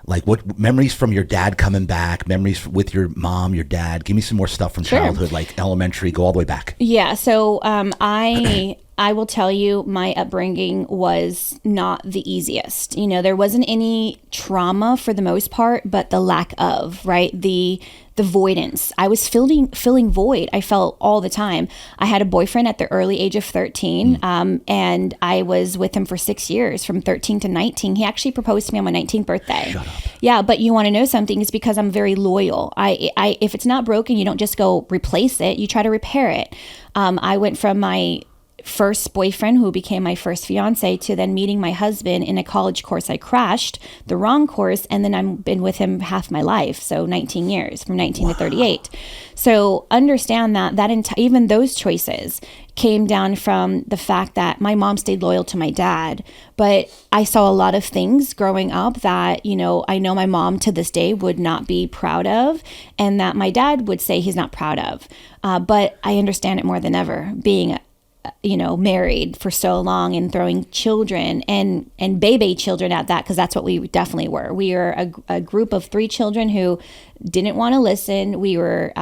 like what memories from your dad coming back, memories with your mom, your dad. Give me some more stuff from childhood, like elementary, go all the way back. Yeah. So I will tell you, my upbringing was not the easiest. There wasn't any trauma for the most part, but the lack of, right? The voidance. I was feeling void. I felt all the time. I had a boyfriend at the early age of 13, and I was with him for 6 years, from 13 to 19. He actually proposed to me on my 19th birthday. Shut up. Yeah, but you want to know something? It's because I'm very loyal. I if it's not broken, you don't just go replace it. You try to repair it. I went from my first boyfriend, who became my first fiance, to then meeting my husband in a college course I crashed, the wrong course, and then I've been with him half my life, so 19 years, from 19 to 38. So understand that even those choices came down from the fact that my mom stayed loyal to my dad, but I saw a lot of things growing up that, I know my mom to this day would not be proud of, and that my dad would say he's not proud of. But I understand it more than ever, being married for so long and throwing children and baby children at that, because that's what we definitely were. We were a group of 3 children who didn't want to listen. We were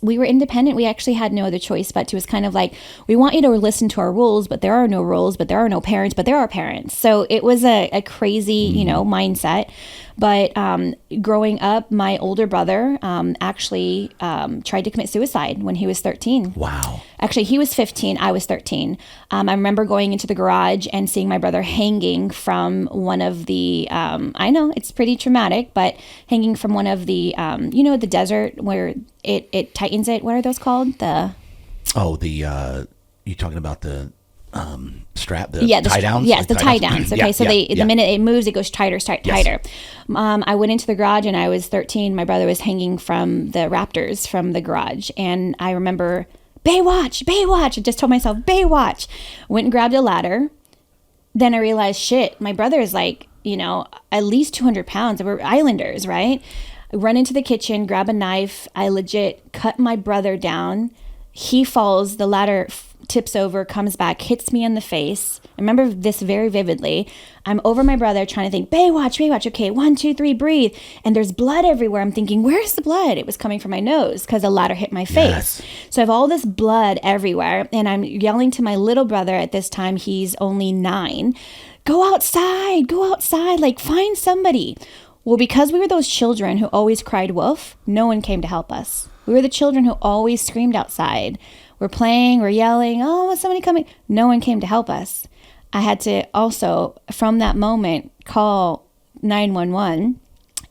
we were independent. We actually had no other choice but to. It was kind of like, we want you to listen to our rules, but there are no rules, but there are no parents, but there are parents. So it was a crazy, mindset. But growing up, my older brother actually tried to commit suicide when he was 13. Wow. Actually, he was 15. I was 13. I remember going into the garage and seeing my brother hanging from one of the, I know it's pretty traumatic, but hanging from one of the, the desert where it tightens it. What are those called? You talking about the strap, the tie downs? Yes, the tie downs. Okay, the minute it moves, it goes tighter. Yes. I went into the garage and I was 13. My brother was hanging from the rafters from the garage. And I remember, Baywatch. I just told myself, Baywatch. Went and grabbed a ladder. Then I realized, shit, my brother is like, at least 200 pounds. We're islanders, right? I run into the kitchen, grab a knife. I legit cut my brother down. He falls, the ladder tips over, comes back, hits me in the face. I remember this very vividly. I'm over my brother trying to think, Baywatch. Okay, 1, 2, 3, breathe. And there's blood everywhere. I'm thinking, where's the blood? It was coming from my nose because the ladder hit my face. Yes. So I have all this blood everywhere. And I'm yelling to my little brother at this time. He's only 9. go outside, like find somebody. Well, because we were those children who always cried wolf, no one came to help us. We were the children who always screamed outside. We're playing, we're yelling, oh, is somebody coming? No one came to help us. I had to also, from that moment, call 911.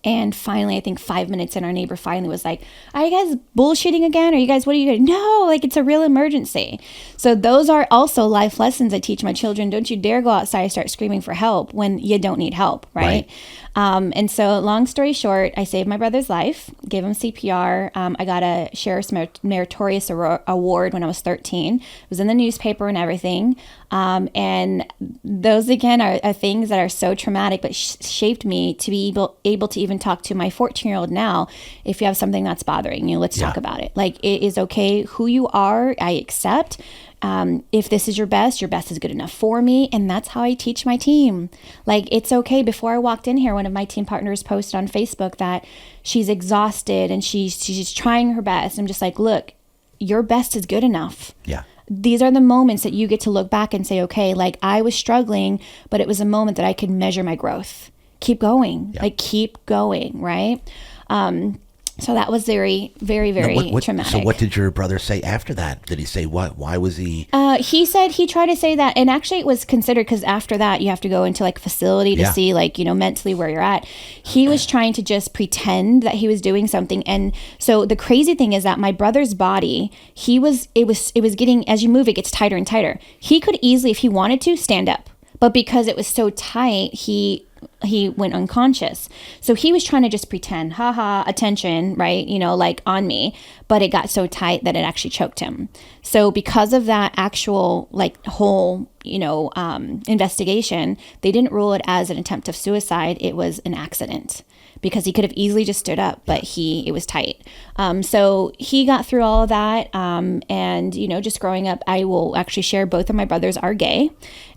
And finally, I think 5 minutes in, our neighbor finally was like, are you guys bullshitting again? What are you going to, no, like it's a real emergency. So those are also life lessons I teach my children. Don't you dare go outside and start screaming for help when you don't need help, right? And so long story short, I saved my brother's life, gave him CPR. I got a Sheriff's Meritorious Award when I was 13. It was in the newspaper and everything. And those, again, are things that are so traumatic, but shaped me to be able to even talk to my 14-year-old now. If you have something that's bothering you, let's talk about it. Like, it is okay who you are. I accept. If this is your best is good enough for me. And that's how I teach my team. Like, it's okay. Before I walked in here, one of my team partners posted on Facebook that she's exhausted and she's trying her best. I'm just like, look, your best is good enough. Yeah. These are the moments that you get to look back and say, okay, like I was struggling, but it was a moment that I could measure my growth. Keep going, keep going. Right. So that was very, very, very traumatic. So what did your brother say after that? Did he say what? Why was he? He said he tried to say that. And actually it was considered, because after that you have to go into like a facility to see like, mentally where you're at. He was trying to just pretend that he was doing something. And so the crazy thing is that my brother's body, it was getting, as you move, it gets tighter and tighter. He could easily, if he wanted to, stand up. But because it was so tight, he went unconscious. So he was trying to just pretend, attention, right? Like on me, but it got so tight that it actually choked him. So because of that actual whole, investigation, they didn't rule it as an attempt of suicide. It was an accident, because he could have easily just stood up, but it was tight. So he got through all of that. And, just growing up, I will actually share, both of my brothers are gay.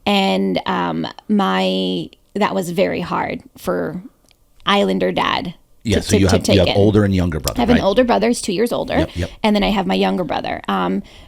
And that was very hard for Islander dad. Yeah, so you have older and younger brother. I have an older brother, he's 2 years older. Yep. And then I have my younger brother.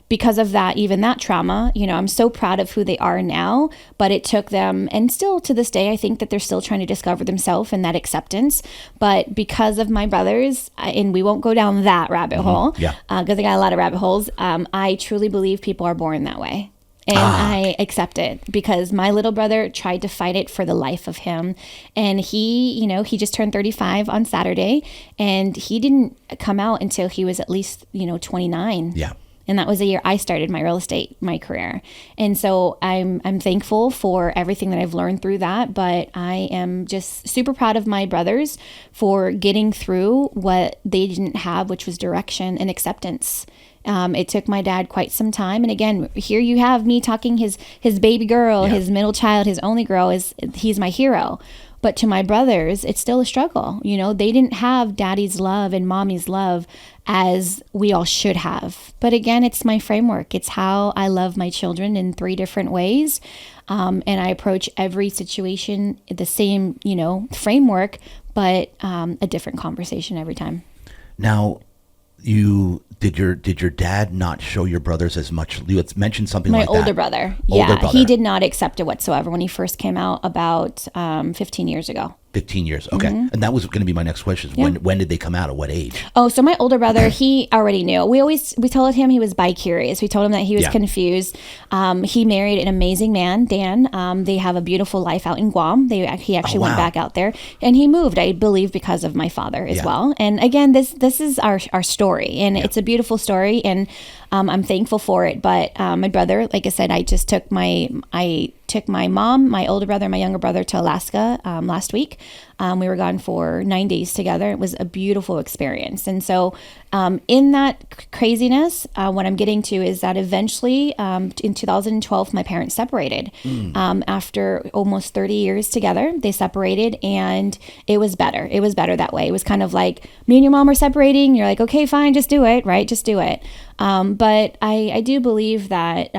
Because of that, even that trauma, I'm so proud of who they are now, but it took them, and still to this day, I think that they're still trying to discover themselves and that acceptance. But because of my brothers, and we won't go down that rabbit hole, because I got a lot of rabbit holes, I truly believe people are born that way. And I accept it, because my little brother tried to fight it for the life of him. And he just turned 35 on Saturday, and he didn't come out until he was at least, 29. Yeah. And that was the year I started my career. And so I'm thankful for everything that I've learned through that. But I am just super proud of my brothers for getting through what they didn't have, which was direction and acceptance. It took my dad quite some time. And again, here you have me talking his baby girl, his middle child, his only girl, he's my hero. But to my brothers, it's still a struggle. They didn't have daddy's love and mommy's love as we all should have. But again, it's my framework. It's how I love my children in 3 different ways. And I approach every situation the same, framework, but a different conversation every time. Now, did your dad not show your brothers as much? You had mentioned something like that. My older brother. He did not accept it whatsoever when he first came out about 15 years ago. 15 years. Okay. Mm-hmm. And that was going to be my next question. When did they come out? At what age? Oh, so my older brother, he already knew. We told him he was bi-curious. We told him that he was confused. He married an amazing man, Dan. They have a beautiful life out in Guam. He actually went back out there, and he moved, I believe, because of my father as well. And again, this is our story, and it's a beautiful story, and I'm thankful for it. But my brother, like I said, I took my mom, my older brother, and my younger brother to Alaska last week. We were gone for 9 days together. It was a beautiful experience. And so in that craziness, what I'm getting to is that eventually in 2012, my parents separated. After almost 30 years together, they separated, and it was better. It was better that way. It was kind of like, me and your mom are separating. You're like, okay, fine, just do it, right? Just do it. But I do believe that,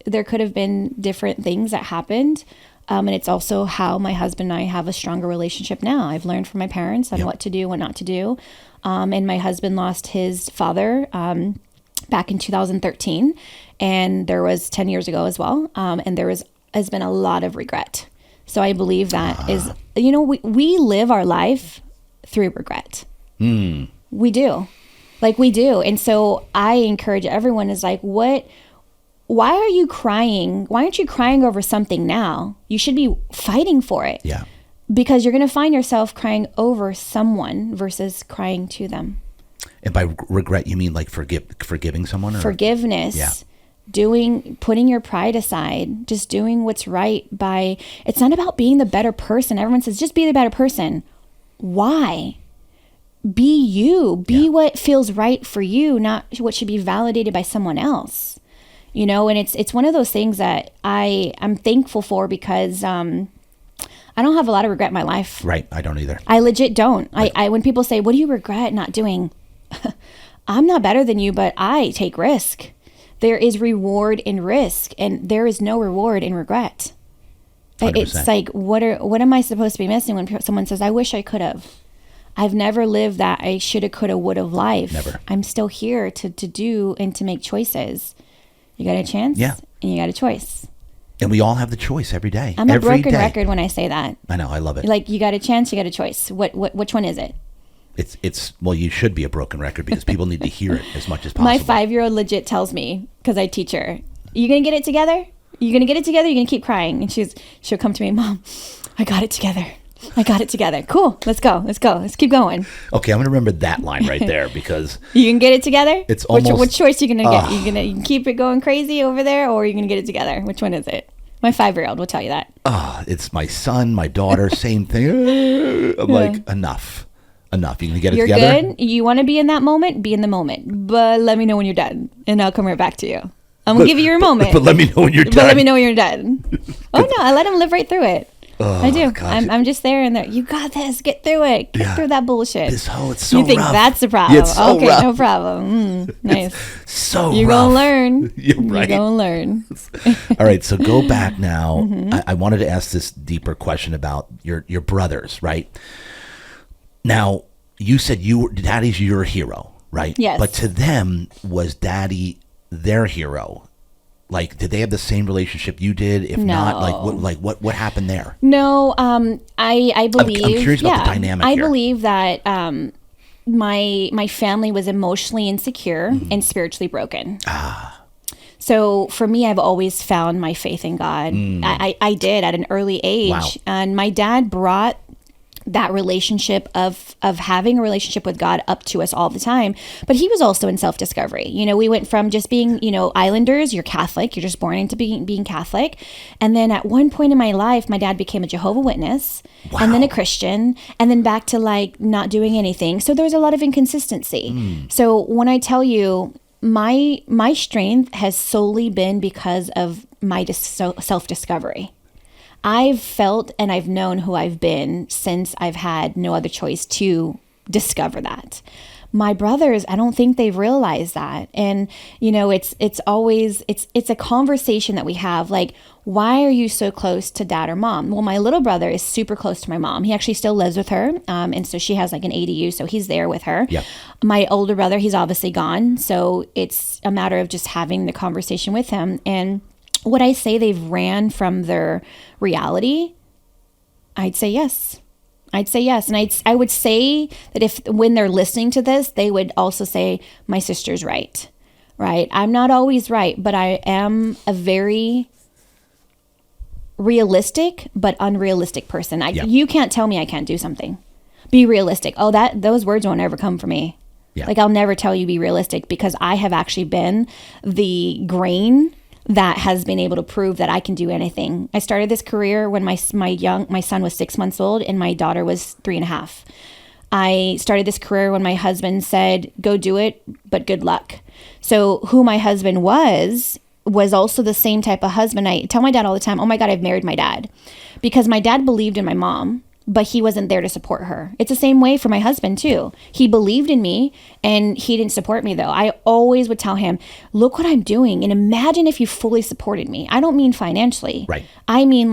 there could have been different things that happened. And it's also how my husband and I have a stronger relationship now. I've learned from my parents on what to do, what not to do. And my husband lost his father back in 2013, and there was 10 years ago as well. And has been a lot of regret. So I believe that is, we live our life through regret. We do. We do. And so I encourage everyone is why are you crying? Why aren't you crying over something now? You should be fighting for it. Yeah. Because you're going to find yourself crying over someone versus crying to them. And by regret, you mean forgiving someone? Or? Forgiveness. Yeah. Putting your pride aside, just doing what's right it's not about being the better person. Everyone says, just be the better person. Why? Be you. Be what feels right for you, not what should be validated by someone else. And it's one of those things that I'm thankful for because I don't have a lot of regret in my life. Right. I don't either. I legit don't. I when people say, what do you regret not doing? I'm not better than you, but I take risk. There is reward in risk, and there is no reward in regret. 100%. It's what am I supposed to be missing when someone says, I wish I could have? I've never lived that I shoulda, coulda, woulda life. Never. I'm still here to do and to make choices. You got a chance, and you got a choice. And we all have the choice every day. I'm a broken record when I say that. I know, I love it. You got a chance, you got a choice. Which one is it? Well, you should be a broken record because people need to hear it as much as possible. My 5-year-old legit tells me, because I teach her, you gonna get it together? You gonna get it together? You're gonna keep crying, and she'll come to me, Mom, I got it together. I got it together. Cool. Let's go. Let's keep going. Okay, I'm gonna remember that line right there because you can get it together. It's almost which choice you gonna get? You can keep it going crazy over there, or are you gonna get it together? Which one is it? My 5-year-old will tell you that. It's my son, my daughter, same thing. I'm like, enough. You gonna get it together? You're good. You want to be in that moment? Be in the moment. But let me know when you're done, and I'll come right back to you. I'm gonna give you your moment. But let me know when you're done. But let me know when you're done. Oh no, I let him live right through it. Oh, I do. gosh. I'm just there and there. You got this. Get through it. Get through that bullshit. It's so You think rough. that's the problem? Yeah, it's so okay, rough. no problem. Nice. So You're rough. gonna learn. You're right. You're gonna learn. All right, so go back now. I wanted to ask this deeper question about your brothers, right? Now, you said Daddy's your hero, right? Yes. But to them, was Daddy their hero? Did they have the same relationship you did? If not, what happened there? No, I believe. I'm curious about the dynamic I here. believe that my family was emotionally insecure and spiritually broken. So for me, I've always found my faith in God. I did at an early age. Wow. And my dad brought that relationship of having a relationship with God up to us all the time. But he was also in self-discovery. We went from just being, islanders, you're Catholic, you're just born into being Catholic. And then at one point in my life, my dad became a Jehovah's Witness. Wow. And then a Christian, and then back to not doing anything. So there's a lot of inconsistency. So when I tell you, my strength has solely been because of my self-discovery. I've felt and I've known who I've been since I've had no other choice to discover that. My brothers, I don't think they've realized that. And, it's always, it's a conversation that we have. Why are you so close to dad or mom? Well, my little brother is super close to my mom. He actually still lives with her. And so she has an ADU, so he's there with her. Yeah. My older brother, he's obviously gone. So it's a matter of just having the conversation with him. And would I say they've ran from their reality? I'd say yes. And I would say that when they're listening to this, they would also say, my sister's right? I'm not always right, but I am a very realistic but unrealistic person. You can't tell me I can't do something. Be realistic. Oh, those words won't ever come from me. Yeah. I'll never tell you be realistic because I have actually been the grain that has been able to prove that I can do anything. I started this career when my son was 6 months old and my daughter was 3.5. I started this career when my husband said, go do it, but good luck. So who my husband was also the same type of husband. I tell my dad all the time, oh my God, I've married my dad. Because my dad believed in my mom, but he wasn't there to support her. It's the same way for my husband too. He believed in me and he didn't support me though. I always would tell him, look what I'm doing. And imagine if you fully supported me. I don't mean financially. Right. I mean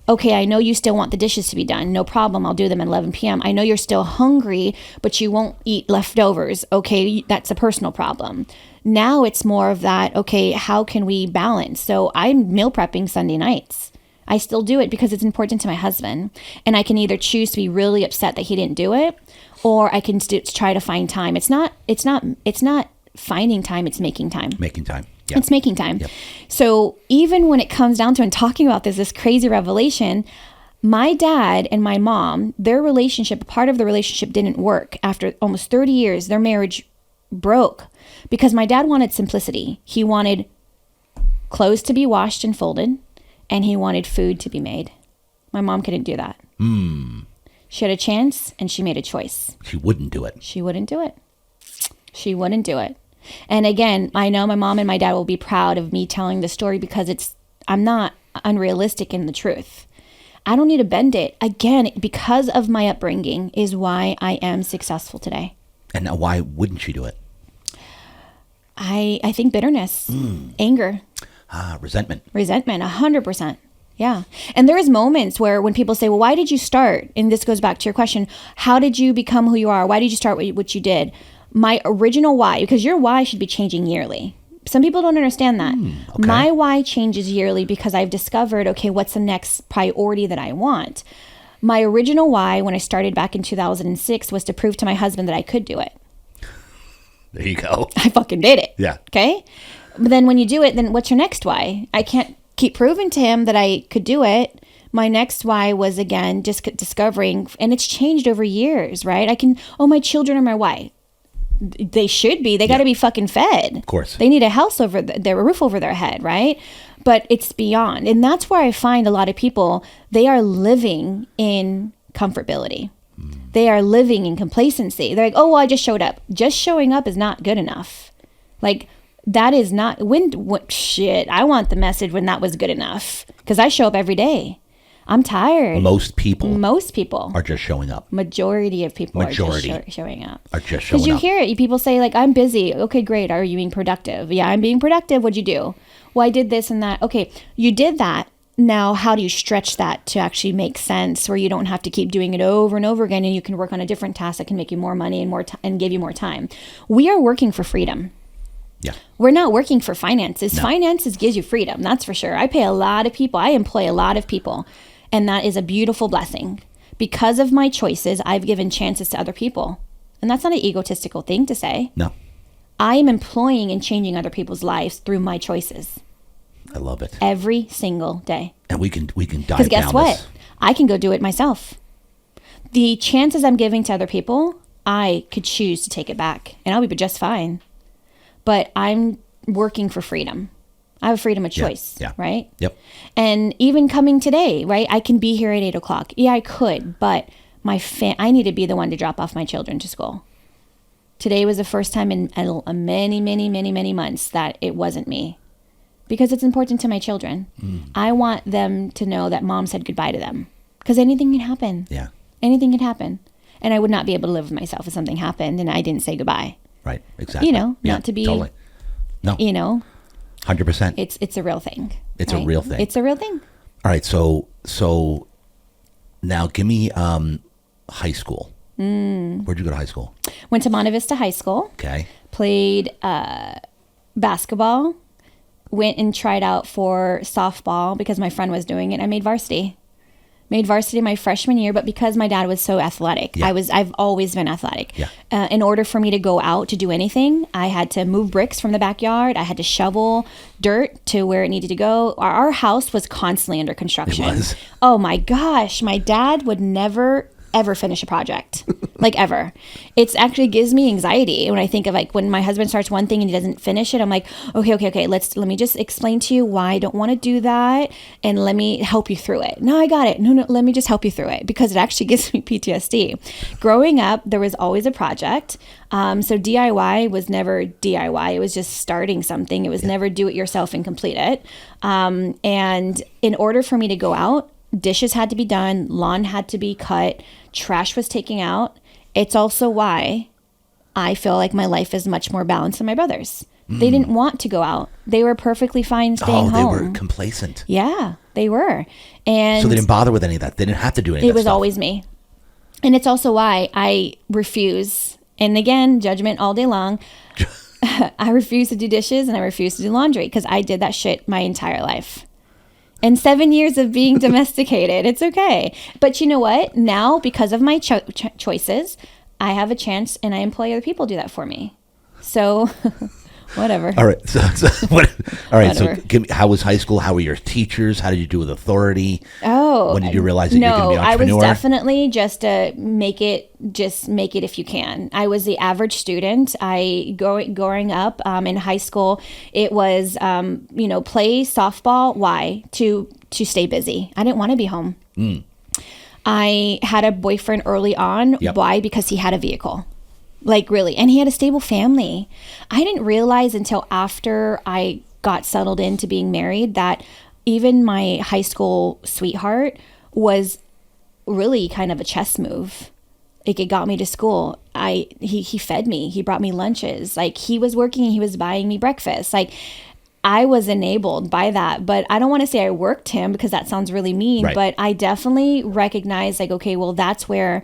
okay, I know you still want the dishes to be done. No problem. I'll do them at 11 p.m. I know you're still hungry, but you won't eat leftovers. Okay, that's a personal problem. Now it's more of that, okay, how can we balance? So I'm meal prepping Sunday nights. I still do it because it's important to my husband. And I can either choose to be really upset that he didn't do it, or I can try to find time. It's not finding time, it's making time. Making time. Yeah. It's making time. Yep. So even when it comes down to and talking about this crazy revelation, my dad and my mom, their relationship, part of the relationship didn't work. After almost 30 years, their marriage broke because my dad wanted simplicity. He wanted clothes to be washed and folded, and he wanted food to be made. My mom couldn't do that. She had a chance, and she made a choice. She wouldn't do it. She wouldn't do it. She wouldn't do it. And again, I know my mom and my dad will be proud of me telling the story because I'm not unrealistic in the truth. I don't need to bend it. Again, because of my upbringing is why I am successful today. And now why wouldn't she do it? I think bitterness, anger. Resentment. Resentment, 100%. Yeah. And there is moments where when people say, well, why did you start? And this goes back to your question. How did you become who you are? Why did you start what you did? My original why, because your why should be changing yearly. Some people don't understand that. Okay. My why changes yearly because I've discovered, okay, what's the next priority that I want? My original why when I started back in 2006 was to prove to my husband that I could do it. There you go. I fucking did it. Yeah. Okay. But then when you do it, then what's your next why? I can't keep proving to him that I could do it. My next why was, again, just discovering, and it's changed over years, right? My children are my why. They should be. They got to be fucking fed. Of course. They need a house over their roof over their head, right? But it's beyond. And that's where I find a lot of people, they are living in comfortability. They are living in complacency. They're like, oh, well, I just showed up. Just showing up is not good enough. Like, that is not, shit, I want the message when that was good enough. Because I show up every day. I'm tired. Most people are just showing up. Majority of people are just showing up. Are just showing up. Because you hear it. People say, like, I'm busy. Okay, great. Are you being productive? Yeah, I'm being productive. What'd you do? Well, I did this and that. Okay, you did that. Now, how do you stretch that to actually make sense where you don't have to keep doing it over and over again and you can work on a different task that can make you more money and and give you more time? We are working for freedom. Yeah. We're not working for finances. No. Finances gives you freedom. That's for sure. I pay a lot of people. I employ a lot of people. And that is a beautiful blessing. Because of my choices, I've given chances to other people. And that's not an egotistical thing to say. No. I am employing and changing other people's lives through my choices. I love it. Every single day. And we can dive down because guess what? This. I can go do it myself. The chances I'm giving to other people, I could choose to take it back. And I'll be just fine. But I'm working for freedom. I have freedom of choice, right? Yep. And even coming today, right? I can be here at 8 o'clock. Yeah, I could, but I need to be the one to drop off my children to school. Today was the first time in many months that it wasn't me. Because it's important to my children. I want them to know that mom said goodbye to them. Because anything can happen. Yeah. Anything can happen. And I would not be able to live with myself if something happened and I didn't say goodbye. Right, exactly. Not to be, totally. No. 100%. It's a real thing. It's a real thing. It's a real thing. All right, so now give me high school. Where'd you go to high school? Went to Monte Vista High School. Okay. Played basketball. Went and tried out for softball because my friend was doing it. I made varsity. My freshman year, but because my dad was so athletic, I've always been athletic. Yeah. In order for me to go out to do anything, I had to move bricks from the backyard. I had to shovel dirt to where it needed to go. Our house was constantly under construction. It was. Oh my gosh, my dad would never ever finish a project, like ever. It's actually gives me anxiety when I think of like when my husband starts one thing and he doesn't finish it. I'm like, okay. Let me just explain to you why I don't want to do that, and let me help you through it. No, I got it. No, let me just help you through it because it actually gives me PTSD. Growing up, there was always a project. So DIY was never DIY. It was just starting something. It was never do it yourself and complete it. And in order for me to go out, dishes had to be done, lawn had to be cut, trash was taken out. It's also why I feel like my life is much more balanced than my brothers. They didn't want to go out. They were perfectly fine staying home. They were complacent. Yeah, they were. And so they didn't bother with any of that. They didn't have to do any of that. It was stuff. always me. And it's also why I refuse, and again, judgment all day long. I refuse to do dishes and I refuse to do laundry because I did that shit my entire life. And 7 years of being domesticated, it's okay. But you know what? Now, because of my choices, I have a chance and I employ other people to do that for me. So, whatever. All right. All right. Whatever. So, how was high school? How were your teachers? How did you do with authority? Oh, when did you realize that you're going to be an entrepreneur? I was definitely just make it if you can. I was the average student. Growing up in high school, it was play softball. Why? To stay busy. I didn't want to be home. I had a boyfriend early on. Yep. Why? Because he had a vehicle. Like, really. And he had a stable family. I didn't realize until after I got settled into being married that even my high school sweetheart was really kind of a chess move. Like, it got me to school. He fed me. He brought me lunches. Like, he was working. He was buying me breakfast. Like, I was enabled by that. But I don't want to say I worked him because that sounds really mean. Right. But I definitely recognized, like, okay, well, that's where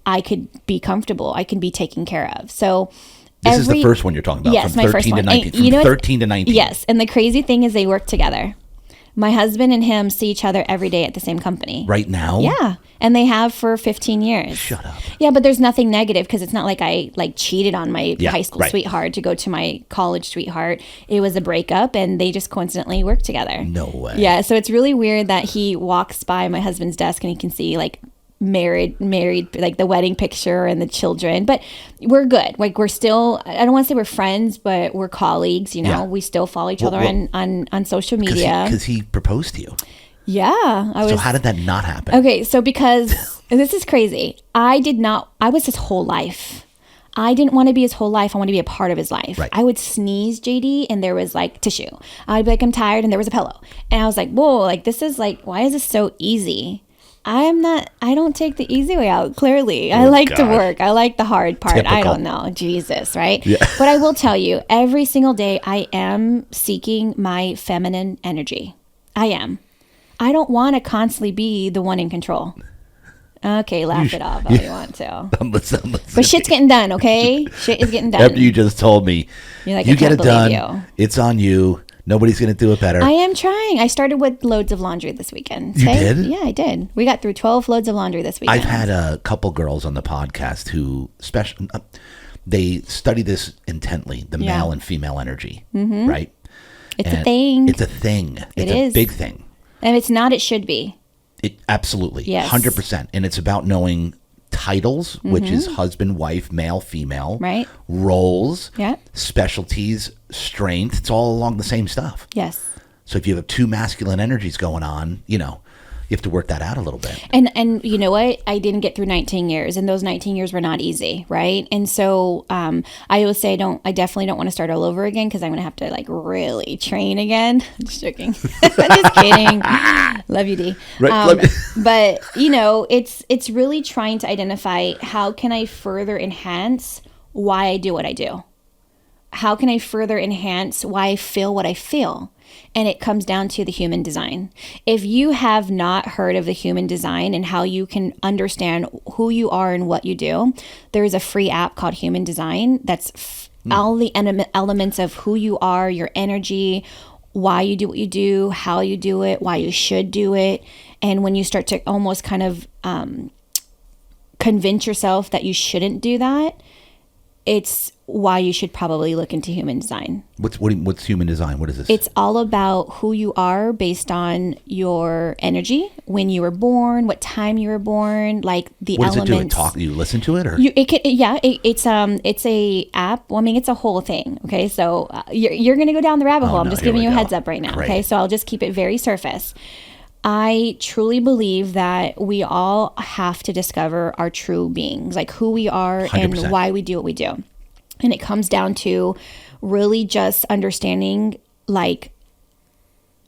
I could be comfortable. I can be taken care of. So this is the first one you're talking about. Yes, from my first one. 19. And, from 13 to 19. Yes. And the crazy thing is they work together. My husband and him see each other every day at the same company. Right now? Yeah. And they have for 15 years. Shut up. Yeah, but there's nothing negative because it's not like I cheated on my high school right. sweetheart to go to my college sweetheart. It was a breakup and they just coincidentally work together. No way. Yeah. So it's really weird that he walks by my husband's desk and he can see married, like the wedding picture and the children, but we're good. Like, we're still, I don't want to say we're friends, but we're colleagues, Yeah. We still follow each other on social media. Because he proposed to you. Yeah. So how did that not happen? Okay. So because this is crazy. I was his whole life. I didn't want to be his whole life. I want to be a part of his life. Right. I would sneeze, JD, and there was like tissue. I'd be like, I'm tired, and there was a pillow. And I was like, whoa, like, this is like, why is this so easy? I don't take the easy way out, clearly. I like to work. I like the hard part. Typical. I don't know. Jesus, right? Yeah. But I will tell you, every single day I am seeking my feminine energy. I am. I don't want to constantly be the one in control. Okay, laugh it off if you want to. I'm listening. But shit's getting done, okay? Shit is getting done. After you just told me, You're like, you I get can't it done. believe you. It's on you. Nobody's going to do it better. I am trying. I started with loads of laundry this weekend. You did? Yeah, I did. We got through 12 loads of laundry this weekend. I've had a couple girls on the podcast who they study this intently, the male and female energy, right? It's a thing. It's a thing. It's a is. big thing. And if it's not, it should be. It absolutely, Yes. 100%. And it's about knowing titles, which is husband, wife, male, female, Right. roles, Yeah. specialties, strength. It's all along the same stuff. Yes. So if you have two masculine energies going on, you have to work that out a little bit. And you know what? I didn't get through 19 years, and those 19 years were not easy, right? And so I always say I definitely don't want to start all over again because I'm going to have to like really train again. Just joking. Just kidding. Love you, D. Right, but it's really trying to identify how can I further enhance why I do what I do. How can I further enhance why I feel what I feel? And it comes down to the human design. If you have not heard of the human design and how you can understand who you are and what you do, there is a free app called Human Design that's all the elements of who you are, your energy, why you do what you do, how you do it, why you should do it. And when you start to almost kind of convince yourself that you shouldn't do that, it's why you should probably look into human design. What's human design? What is this? It's all about who you are based on your energy, when you were born, what time you were born, like the what elements. Does it do? You listen to it, or it's a app. Well, I mean, it's a whole thing. Okay, so you're gonna go down the rabbit hole. I'm just giving you a heads up right now. Great. Okay, so I'll just keep it very surface. I truly believe that we all have to discover our true beings, like who we are 100%. and why we do what we do. And it comes down to really just understanding like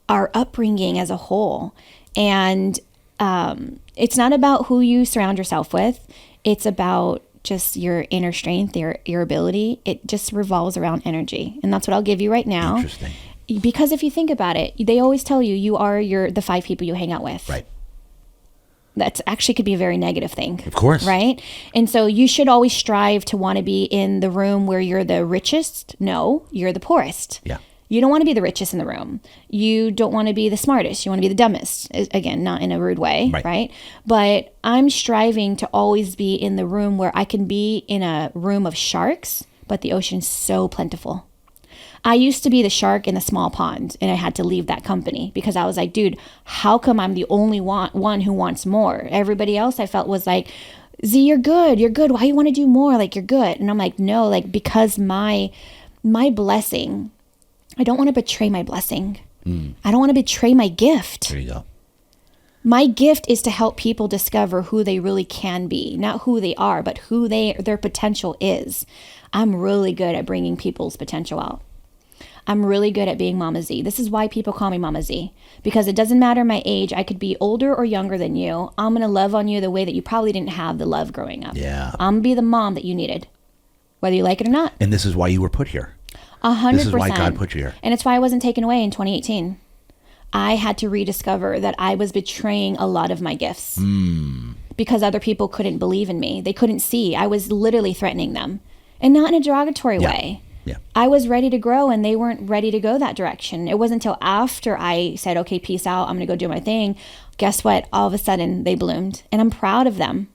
our upbringing as a whole. And it's not about who you surround yourself with. It's about just your inner strength, your ability. It just revolves around energy. And that's what I'll give you right now. Interesting. Because if you think about it, they always tell you are the 5 people you hang out with. Right. that's actually could be a very negative thing. Of course. Right? And so you should always strive to want to be in the room where you're the richest. No, you're the poorest. Yeah. You don't want to be the richest in the room. You don't want to be the smartest. You want to be the dumbest. Again, not in a rude way, right? But I'm striving to always be in the room where I can be in a room of sharks, but the ocean's so plentiful. I used to be the shark in a small pond, and I had to leave that company because I was like, dude, how come I'm the only one who wants more? Everybody else I felt was like, Z, you're good. Why you want to do more? Like, you're good. And I'm like, no, like, because my blessing, I don't want to betray my blessing. I don't want to betray my gift. There you go. My gift is to help people discover who they really can be, not who they are, but who their potential is. I'm really good at bringing people's potential out. I'm really good at being Mama Z. This is why people call me Mama Z, because it doesn't matter my age. I could be older or younger than you. I'm going to love on you the way that you probably didn't have the love growing up. Yeah. I'm going to be the mom that you needed, whether you like it or not. And this is why you were put here. 100%. This is why God put you here. And it's why I wasn't taken away in 2018. I had to rediscover that I was betraying a lot of my gifts because other people couldn't believe in me. They couldn't see. I was literally threatening them, and not in a derogatory way. Yeah. I was ready to grow, and they weren't ready to go that direction. It wasn't until after I said, okay, peace out, I'm going to go do my thing. Guess what? All of a sudden they bloomed, and I'm proud of them.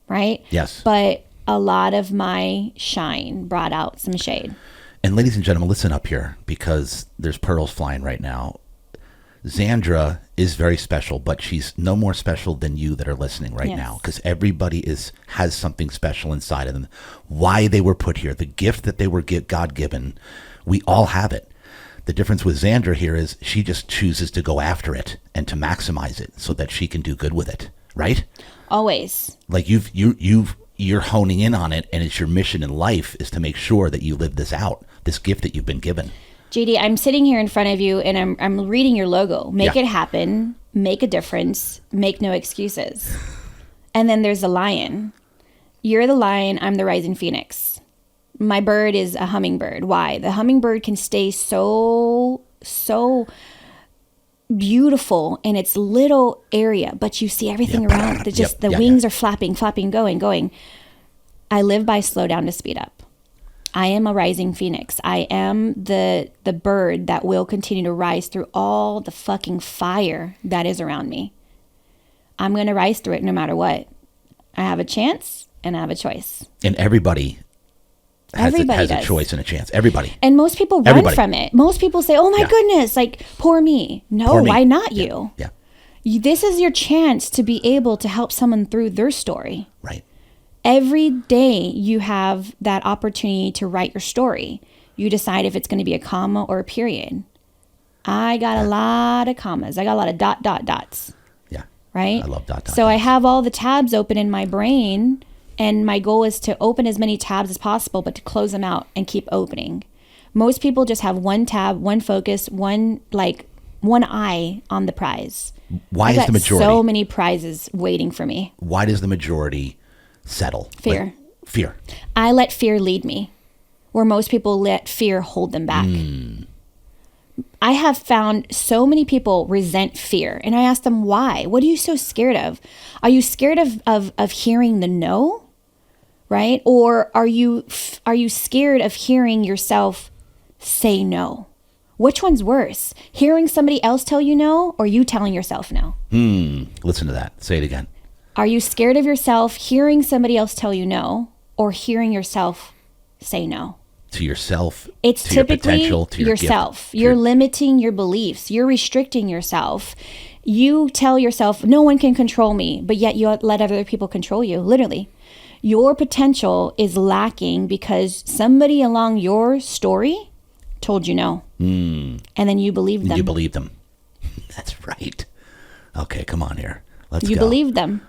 Right? Yes. But a lot of my shine brought out some shade. And ladies and gentlemen, listen up here, because there's pearls flying right now. Zandra is very special, but she's no more special than you that are listening right now, because everybody has something special inside of them. Why they were put here, the gift that they were God-given, we all have it. The difference with Zandra here is she just chooses to go after it and to maximize it so that she can do good with it, right? Always. Like you're honing in on it, and it's your mission in life is to make sure that you live this out, this gift that you've been given. JD, I'm sitting here in front of you, and I'm reading your logo. Make it happen. Make a difference. Make no excuses. And then there's the lion. You're the lion. I'm the rising phoenix. My bird is a hummingbird. Why? The hummingbird can stay so beautiful in its little area, but you see everything around. The wings are flapping, going. I live by slow down to speed up. I am a rising phoenix. I am the bird that will continue to rise through all the fucking fire that is around me. I'm going to rise through it no matter what. I have a chance and I have a choice. And everybody has a choice and a chance. Everybody. And most people run from it. Most people say, oh my goodness, like, poor me. No, poor me. Why not you? Yeah. This is your chance to be able to help someone through their story. Right. Every day you have that opportunity to write your story. You decide if it's going to be a comma or a period. I got a lot of commas. I got a lot of dots. Yeah. Right? I love dots. So I have all the tabs open in my brain, and my goal is to open as many tabs as possible, but to close them out and keep opening. Most people just have one tab, one focus, one eye on the prize. Why is the majority? So many prizes waiting for me. Why does the majority settle? Fear. Fear. I let fear lead me, where most people let fear hold them back. I have found so many people resent fear, and I ask them, why? What are you so scared of? Are you scared of hearing the no? Right? Or are you scared of hearing yourself say no? Which one's worse? Hearing somebody else tell you no, or you telling yourself no? Listen to that. Say it again. Are you scared of yourself hearing somebody else tell you no, or hearing yourself say no? To yourself. It's to typically your potential, to yourself. Your You're limiting your beliefs. You're restricting yourself. You tell yourself, no one can control me, but yet you let other people control you, literally. Your potential is lacking because somebody along your story told you no. And then you believed them. You believed them. That's right. Okay, come on here. Let's go. You believed them.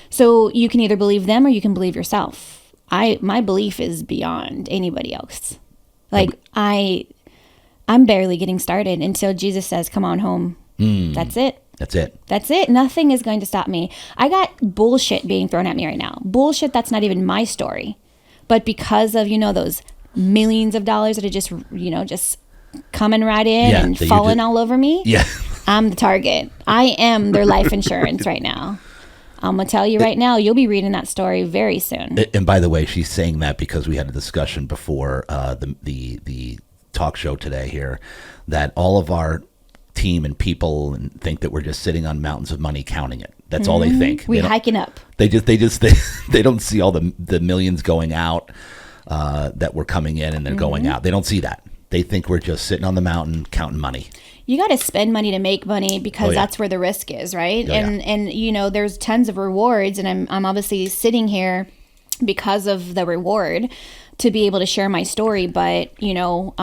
So you can either believe them or you can believe yourself. My belief is beyond anybody else. Like I'm barely getting started until Jesus says, come on home. That's it. That's it. That's it. Nothing is going to stop me. I got bullshit being thrown at me right now. Bullshit that's not even my story. But because of, those millions of dollars that are just coming right in and falling all over me. Yeah. I'm the target. I am their life insurance right now. I'm going to tell you right now, you'll be reading that story very soon. And by the way, she's saying that because we had a discussion before the talk show today here that all of our team and people think that we're just sitting on mountains of money counting it. That's all they think. We're hiking up. They don't see all the millions going out that were coming in and they're going out. They don't see that. They think we're just sitting on the mountain counting money. You got to spend money to make money because that's where the risk is, right? And you know, there's tons of rewards, and I'm obviously sitting here because of the reward to be able to share my story. But you know,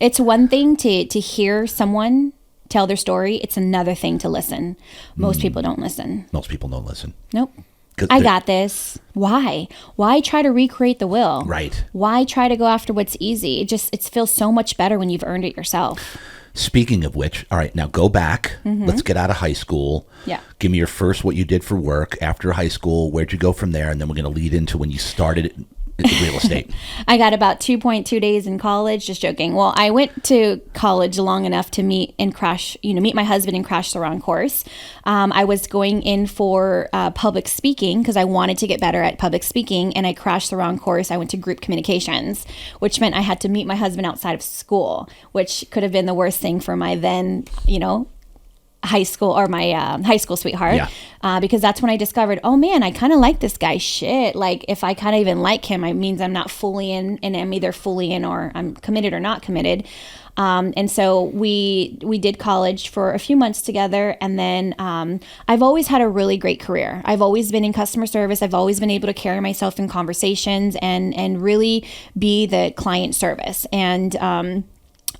it's one thing to hear someone tell their story. It's another thing to listen. Most people don't listen. Most people don't listen. Nope. I got this. Why try to recreate the wheel? Right. Why try to go after what's easy? It feels so much better when you've earned it yourself. Speaking of which, all right, now go back. Let's get out of high school. Yeah. Give me your first, what you did for work after high school. Where'd you go from there? And then we're going to lead into when you started real estate. I got about 2.2 days in college. Just joking. Well, I went to college long enough to meet my husband and crash the wrong course. I was going in for public speaking because I wanted to get better at public speaking, and I crashed the wrong course. I went to group communications, which meant I had to meet my husband outside of school, which could have been the worst thing for my then, high school or my high school sweetheart, because that's when I discovered, oh man, I kind of like this guy. Shit, like if I kind of even like him, it means I'm not fully in, and I'm either fully in or I'm committed or not committed. And so we did college for a few months together, and then I've always had a really great career. I've always been in customer service. I've always been able to carry myself in conversations and really be the client service. And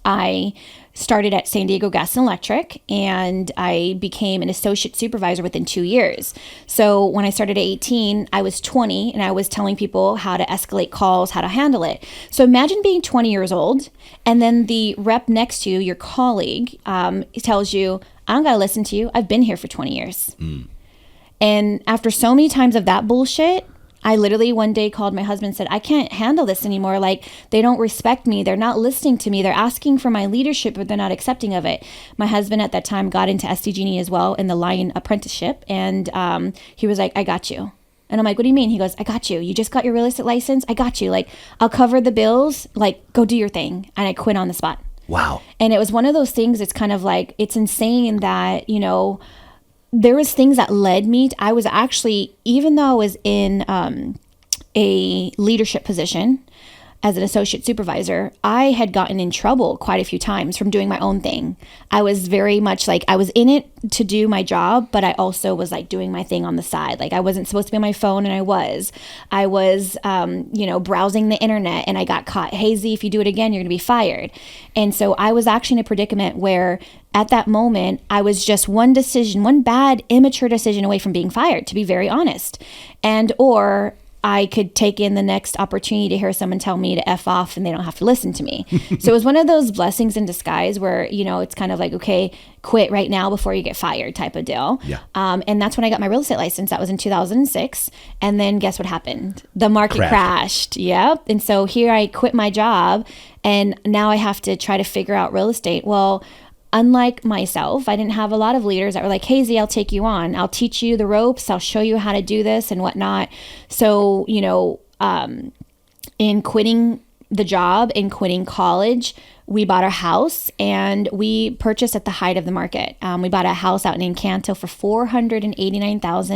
I started at San Diego Gas and Electric, and I became an associate supervisor within 2 years. So when I started at 18, I was 20, and I was telling people how to escalate calls, how to handle it. So imagine being 20 years old, and then the rep next to you, your colleague, tells you, I don't got to listen to you. I've been here for 20 years. And after so many times of that bullshit, I literally one day called my husband and said, I can't handle this anymore. Like, they don't respect me. They're not listening to me. They're asking for my leadership, but they're not accepting of it. My husband at that time got into SDG&E as well in the line apprenticeship. And he was like, I got you. And I'm like, what do you mean? He goes, I got you. You just got your real estate license. I got you. Like, I'll cover the bills. Like, go do your thing. And I quit on the spot. Wow. And it was one of those things. It's kind of like, it's insane that, there was things that led me to, I was actually, even though I was in a leadership position as an associate supervisor, I had gotten in trouble quite a few times from doing my own thing. I was very much like, I was in it to do my job, but I also was like doing my thing on the side. Like, I wasn't supposed to be on my phone, and I was browsing the internet, and I got caught. Hey, Z, if you do it again, you're going to be fired. And so I was actually in a predicament where at that moment, I was just one bad, immature decision away from being fired, to be very honest. Or I could take in the next opportunity to hear someone tell me to F off and they don't have to listen to me. So it was one of those blessings in disguise where, it's kind of like, okay, quit right now before you get fired type of deal. Yeah. And that's when I got my real estate license. That was in 2006. And then guess what happened? The market crashed. Yep. And so here I quit my job, and now I have to try to figure out real estate. Well, unlike myself, I didn't have a lot of leaders that were like, hey, Z, I'll take you on. I'll teach you the ropes. I'll show you how to do this and whatnot. So, in quitting the job and quitting college, we bought a house, and we purchased at the height of the market. We bought a house out in Encanto for $489,000,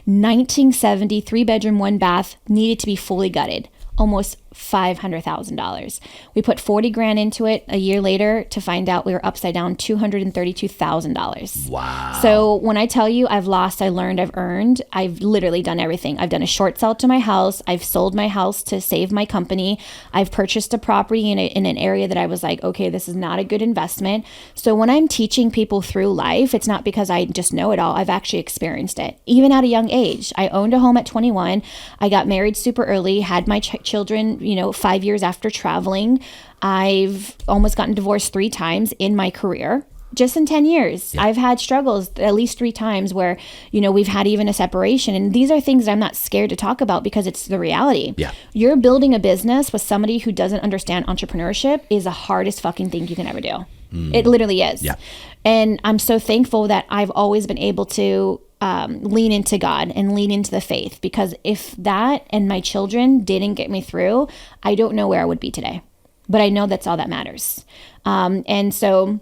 1970, 3-bedroom, 1-bath, needed to be fully gutted. Almost $500,000. We put $40,000 into it a year later to find out we were upside down $232,000. Wow. So when I tell you I've lost, I learned, I've earned, I've literally done everything. I've done a short sale to my house. I've sold my house to save my company. I've purchased a property in an area that I was like, okay, this is not a good investment. So when I'm teaching people through life, it's not because I just know it all. I've actually experienced it. Even at a young age, I owned a home at 21. I got married super early, had my children, 5 years after traveling. I've almost gotten divorced 3 times in my career. Just in 10 years, yeah. I've had struggles at least 3 times where, we've had even a separation. And these are things I'm not scared to talk about because it's the reality. Yeah. You're building a business with somebody who doesn't understand entrepreneurship is the hardest fucking thing you can ever do. It literally is. Yeah. And I'm so thankful that I've always been able to lean into God and lean into the faith, because if that and my children didn't get me through, I don't know where I would be today, but I know that's all that matters. And so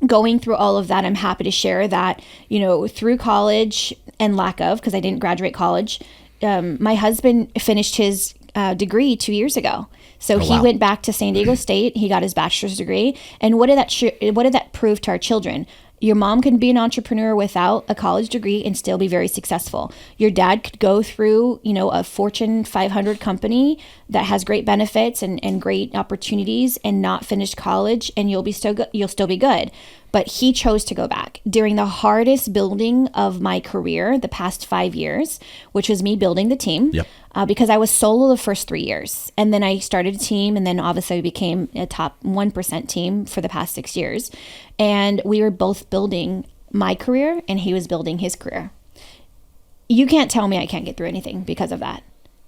going through all of that, I'm happy to share that, through college and lack of, because I didn't graduate college, my husband finished his degree 2 years ago. So he went back to San Diego State. He got his bachelor's degree. And what did that prove to our children? Your mom can be an entrepreneur without a college degree and still be very successful. Your dad could go through, a Fortune 500 company that has great benefits and great opportunities and not finish college, and you'll still be good. But he chose to go back during the hardest building of my career, the past 5 years, which was me building the team. Yep. Because I was solo the first 3 years. And then I started a team, and then obviously I became a top 1% team for the past 6 years. And we were both building my career, and he was building his career. You can't tell me I can't get through anything because of that.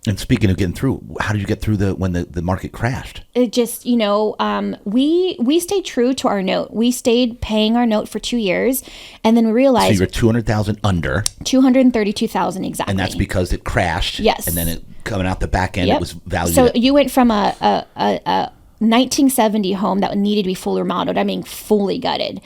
And speaking of getting through, how did you get through when the market crashed? It just, we stayed true to our note. We stayed paying our note for 2 years, and then we realized. So you were $200,000 under. $232,000 exactly. And that's because it crashed. Yes. And then it coming out the back end, It was valued. So you went from a 1970 home that needed to be fully remodeled, I mean fully gutted,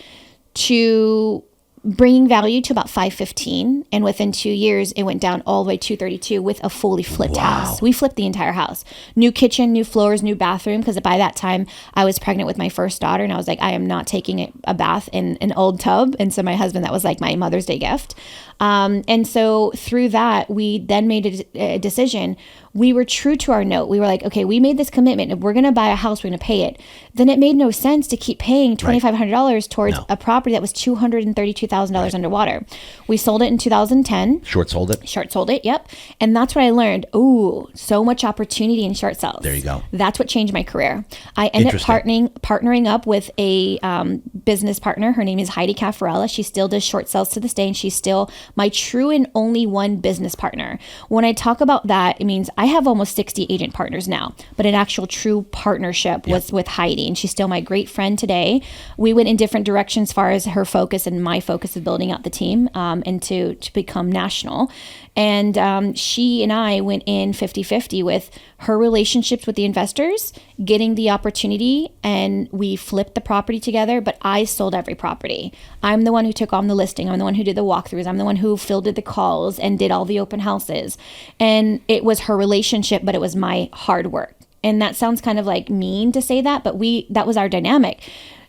to bringing value to about 515, and within 2 years it went down all the way to 232 with a fully flipped house. We flipped the entire house. New kitchen, new floors, new bathroom, because by that time I was pregnant with my first daughter, and I was like, I am not taking a bath in an old tub. And so my husband, that was like my Mother's Day gift. And so through that, we then made a decision. We were true to our note. We were like, okay, we made this commitment. If we're going to buy a house, we're going to pay it. Then it made no sense to keep paying $2,500 towards a property that was $232,000 underwater. We sold it in 2010. Short sold it. Yep. And that's what I learned. Ooh, so much opportunity in short sales. There you go. That's what changed my career. I ended up partnering up with a business partner. Her name is Heidi Caffarella. She still does short sales to this day, and she's still my true and only one business partner. When I talk about that, it means I have almost 60 agent partners now, but an actual true partnership was with Heidi, and she's still my great friend today. We went in different directions as far as her focus and my focus of building out the team and to become national. And she and I went in 50-50 with her relationships with the investors, getting the opportunity, and we flipped the property together, but I sold every property. I'm the one who took on the listing. I'm the one who did the walkthroughs. I'm the one who fielded the calls and did all the open houses. And it was her relationship, but it was my hard work. And that sounds kind of like mean to say that, but that was our dynamic.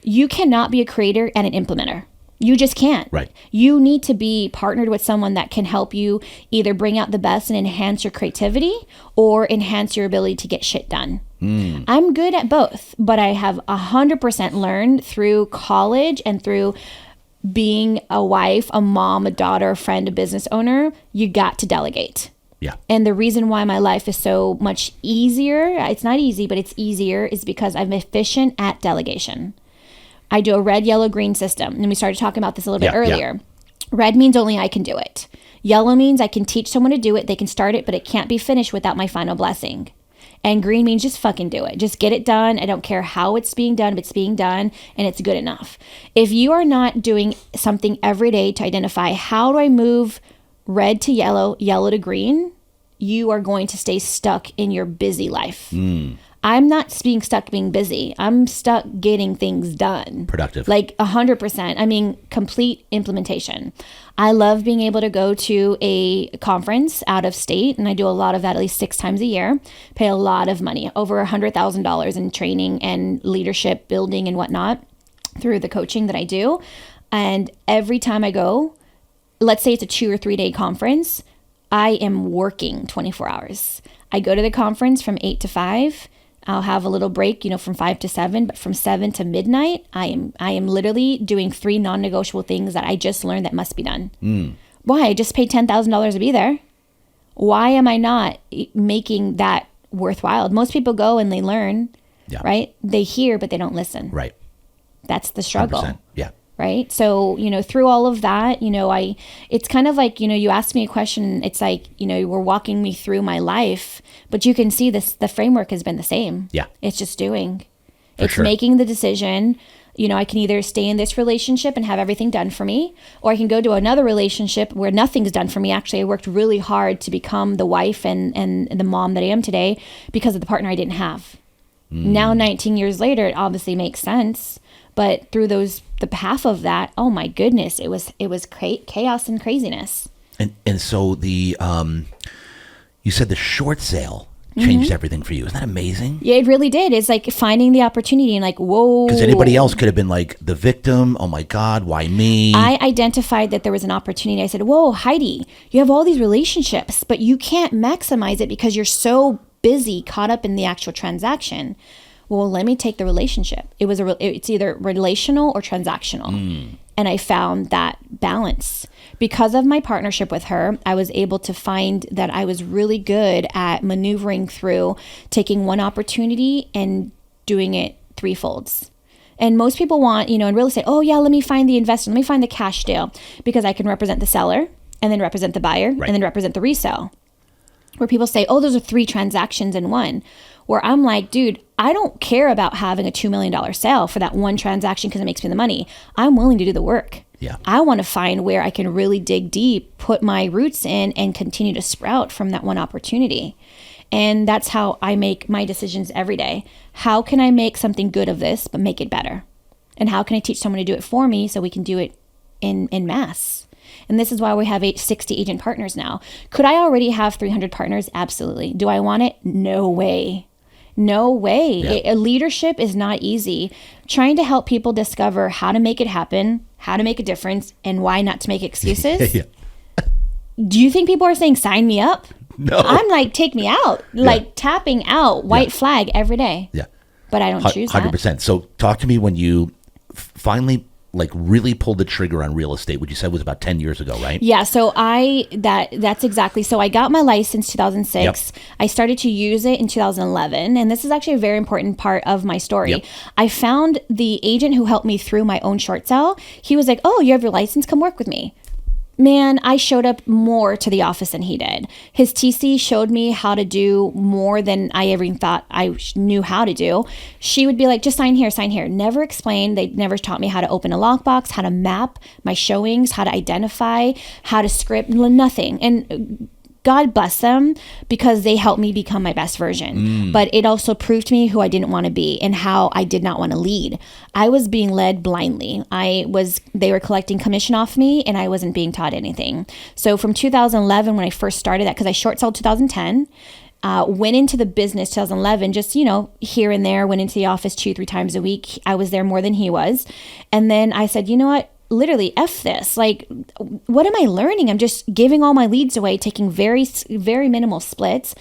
You cannot be a creator and an implementer. You just can't. Right. You need to be partnered with someone that can help you either bring out the best and enhance your creativity or enhance your ability to get shit done. I'm good at both, but I have 100% learned through college and through being a wife, a mom, a daughter, a friend, a business owner. You got to delegate. Yeah. And the reason why my life is so much easier, it's not easy, but it's easier, is because I'm efficient at delegation. I do a red, yellow, green system. And we started talking about this a little bit earlier. Yeah. Red means only I can do it. Yellow means I can teach someone to do it. They can start it, but it can't be finished without my final blessing. And green means just fucking do it. Just get it done. I don't care how it's being done, but it's being done and it's good enough. If you are not doing something every day to identify how do I move red to yellow, yellow to green, you are going to stay stuck in your busy life. I'm not being stuck being busy. I'm stuck getting things done. Productive. Like 100%. I mean, complete implementation. I love being able to go to a conference out of state, and I do a lot of that at least 6 times a year. Pay a lot of money, over $100,000 in training and leadership building and whatnot through the coaching that I do. And every time I go, let's say it's a 2 or 3 day conference, I am working 24 hours. I go to the conference from 8 to 5. I'll have a little break, from 5 to 7, but from 7 to midnight, I am literally doing 3 non-negotiable things that I just learned that must be done. Why? I just paid $10,000 to be there. Why am I not making that worthwhile? Most people go and they learn, right? They hear, but they don't listen. Right. That's the struggle. 100%. Yeah. Right. So, through all of that, it's kind of like, you asked me a question. It's like, we're walking me through my life, but you can see the framework has been the same. Yeah. It's just doing. For it's sure. making the decision. I can either stay in this relationship and have everything done for me, or I can go to another relationship where nothing's done for me. Actually, I worked really hard to become the wife and the mom that I am today because of the partner I didn't have. Now, 19 years later, it obviously makes sense. But through the path of that, oh my goodness, it was chaos and craziness. And so you said the short sale changed everything for you. Isn't that amazing? Yeah, it really did. It's like finding the opportunity and like, whoa. Because anybody else could have been like the victim. Oh my God, why me? I identified that there was an opportunity. I said, whoa, Heidi, you have all these relationships, but you can't maximize it because you're so busy, caught up in the actual transaction. Well, let me take the relationship. It's either relational or transactional. And I found that balance. Because of my partnership with her, I was able to find that I was really good at maneuvering through taking one opportunity and doing it threefolds. And most people want, in real estate, oh yeah, let me find the investor, let me find the cash deal, because I can represent the seller and then represent the buyer and then represent the resale. Where people say, oh, those are 3 transactions in one. Where I'm like, dude, I don't care about having a $2 million sale for that one transaction because it makes me the money. I'm willing to do the work. Yeah. I want to find where I can really dig deep, put my roots in, and continue to sprout from that one opportunity. And that's how I make my decisions every day. How can I make something good of this, but make it better? And how can I teach someone to do it for me so we can do it in mass? And this is why we have 60 agent partners now. Could I already have 300 partners? Absolutely. Do I want it? No way. No way. Yeah. Leadership is not easy. Trying to help people discover how to make it happen, how to make a difference, and why not to make excuses. Yeah. Do you think people are saying, sign me up? No. I'm like, take me out. Like tapping out, white flag every day. Yeah. But I don't choose 100%. that. So talk to me when you finally really pulled the trigger on real estate, which you said was about 10 years ago, right? Yeah. So that's exactly. So I got my license 2006. Yep. I started to use it in 2011. And this is actually a very important part of my story. Yep. I found the agent who helped me through my own short sale. He was like, oh, you have your license? Come work with me. Man, I showed up more to the office than he did. His TC showed me how to do more than I ever thought I knew how to do. She would be like, just sign here, sign here. Never explained. They never taught me how to open a lockbox, how to map my showings, how to identify, how to script, nothing. And God bless them, because they helped me become my best version. But it also proved to me who I didn't want to be and how I did not want to lead. I was being led blindly. They were collecting commission off me and I wasn't being taught anything. So from 2011, when I first started that, because I short sold 2010, went into the business 2011, just, here and there, went into the office 2-3 times a week. I was there more than he was. And then I said, you know what? Literally, F this. Like, what am I learning? I'm just giving all my leads away, taking very, very minimal splits.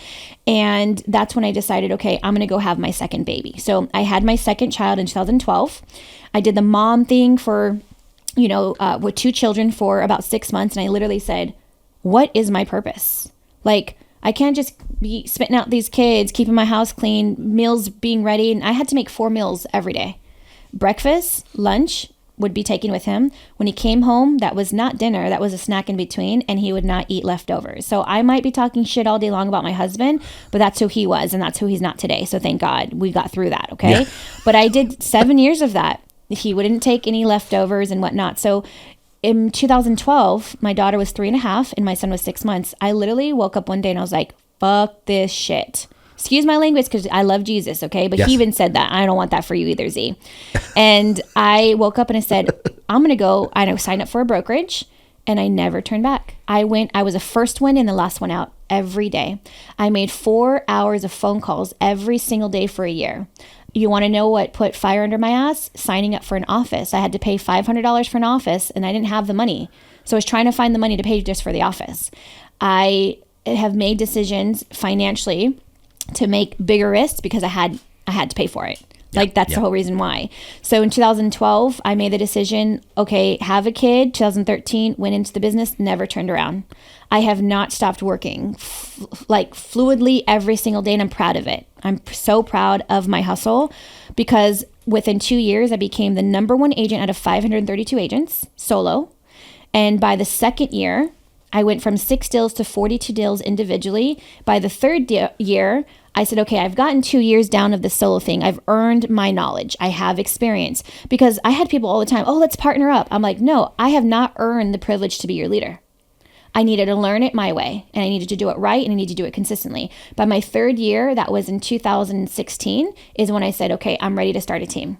And that's when I decided, okay, I'm going to go have my second baby. So I had my second child in 2012. I did the mom thing for, with 2 children for about 6 months. And I literally said, what is my purpose? Like, I can't just be spitting out these kids, keeping my house clean, meals being ready. And I had to make 4 meals every day. Breakfast, lunch, would be taken with him. When he came home, that was not dinner, that was a snack in between, and he would not eat leftovers. So I might be talking shit all day long about my husband, but that's who he was, and that's who he's not today. So thank God we got through that, okay? Yeah. But I did 7 years of that. He wouldn't take any leftovers and whatnot. So in 2012, my daughter was 3.5 and my son was 6 months. I literally woke up one day and I was like, fuck this shit. Excuse my language, because I love Jesus, okay? But yes. He even said that. I don't want that for you either, Z. And I woke up and I said, I'm going to go. I signed up for a brokerage, and I never turned back. I was the first one and the last one out every day. I made 4 hours of phone calls every single day for a year. You want to know what put fire under my ass? Signing up for an office. I had to pay $500 for an office, and I didn't have the money. So I was trying to find the money to pay just for the office. I have made decisions financially to make bigger risks because I had to pay for it. Like that's the whole reason why. So in 2012, I made the decision, okay, have a kid. 2013, went into the business, never turned around. I have not stopped working fluidly every single day, and I'm proud of it. I'm so proud of my hustle, because within 2 years, I became the number 1 agent out of 532 agents, solo. And by the second year, I went from 6 deals to 42 deals individually. By the third year, I said, okay, I've gotten 2 years down of the solo thing. I've earned my knowledge. I have experience. Because I had people all the time, oh, let's partner up. I'm like, no, I have not earned the privilege to be your leader. I needed to learn it my way, and I needed to do it right, and I needed to do it consistently. By my third year, that was in 2016, is when I said, okay, I'm ready to start a team.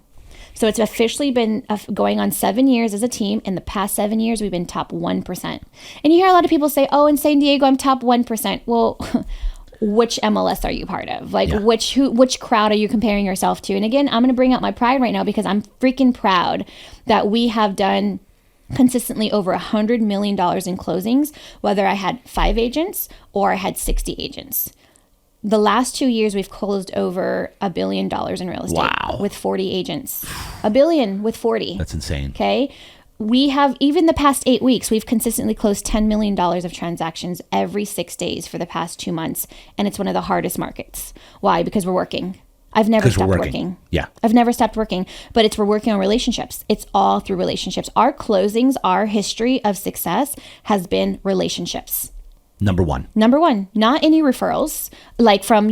So it's officially been going on 7 years as a team. In the past 7 years, we've been top 1%. And you hear a lot of people say, oh, in San Diego, I'm top 1%. Well, which MLS are you part of? Like, which crowd are you comparing yourself to? And again, I'm going to bring out my pride right now because I'm freaking proud that we have done consistently over $100 million in closings, whether I had 5 agents or I had 60 agents. The last 2 years, we've closed over $1 billion in real estate. Wow. With 40 agents. $1 billion with 40. That's insane. Okay. We have, even the past 8 weeks, we've consistently closed $10 million of transactions every 6 days for the past 2 months. And it's one of the hardest markets. Why? Because we're working. I've never stopped working. Yeah. I've never stopped working, but we're working on relationships. It's all through relationships. Our closings, our history of success has been relationships. Number one, not any referrals, like from,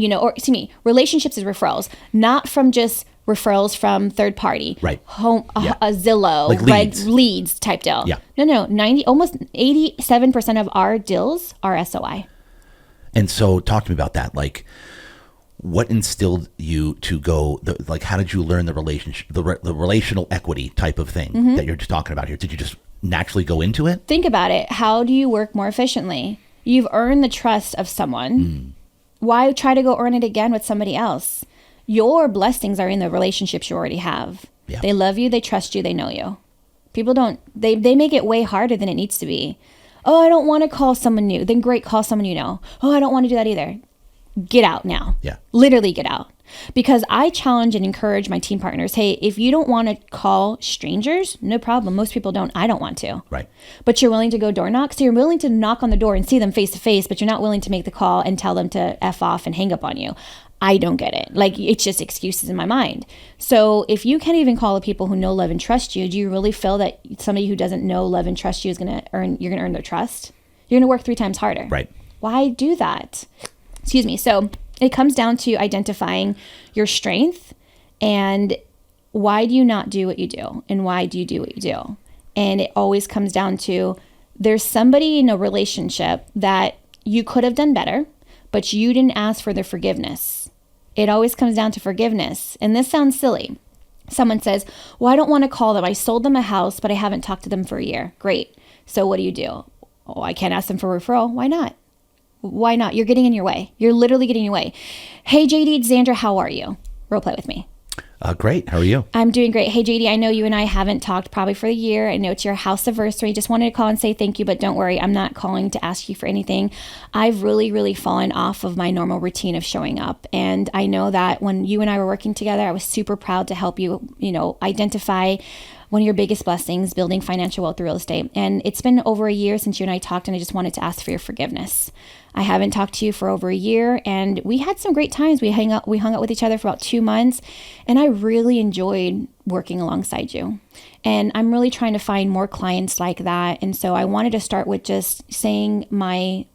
relationships is referrals, not from just referrals from third party, right? A Zillow, like leads type deal. Yeah. No, almost 87% of our deals are SOI. And so talk to me about that. Like, what instilled you to go, how did you learn the relationship, the relational equity type of thing that you're just talking about here? Did you just naturally go into it? Think about it. How do you work more efficiently? You've earned the trust of someone. Why try to go earn it again with somebody else? Your blessings are in the relationships you already have. Yeah. They love you. They trust you. They know you. People don't, they make it way harder than it needs to be. Oh, I don't want to call someone new. Then great, call someone you know. Oh, I don't want to do that either. Get out now. Yeah. Literally get out. Because I challenge and encourage my team partners, hey, if you don't want to call strangers, no problem. Most people don't. I don't want to. Right. But you're willing to go door knock. So you're willing to knock on the door and see them face to face, but you're not willing to make the call and tell them to F off and hang up on you. I don't get it. Like, it's just excuses in my mind. So if you can't even call the people who know, love, and trust you, do you really feel that somebody who doesn't know, love, and trust you you're going to earn their trust? You're going to work 3 times harder. Right. Why do that? Excuse me. So it comes down to identifying your strength and why do you not do what you do and why do you do what you do? And it always comes down to there's somebody in a relationship that you could have done better, but you didn't ask for their forgiveness. It always comes down to forgiveness. And this sounds silly. Someone says, well, I don't want to call them. I sold them a house, but I haven't talked to them for a year. Great. So what do? Oh, I can't ask them for a referral. Why not? Why not? You're getting in your way. You're literally getting in your way. Hey, JD, it's Zandra. How are you? Role play with me. Great. How are you? I'm doing great. Hey, JD, I know you and I haven't talked probably for a year. I know it's your house anniversary. Just wanted to call and say thank you, but don't worry. I'm not calling to ask you for anything. I've really, really fallen off of my normal routine of showing up. And I know that when you and I were working together, I was super proud to help you, identify one of your biggest blessings, building financial wealth through real estate. And it's been over a year since you and I talked, and I just wanted to ask for your forgiveness. I haven't talked to you for over a year, and we had some great times. We hung out with each other for about 2 months, and I really enjoyed working alongside you. And I'm really trying to find more clients like that. And so I wanted to start with just saying my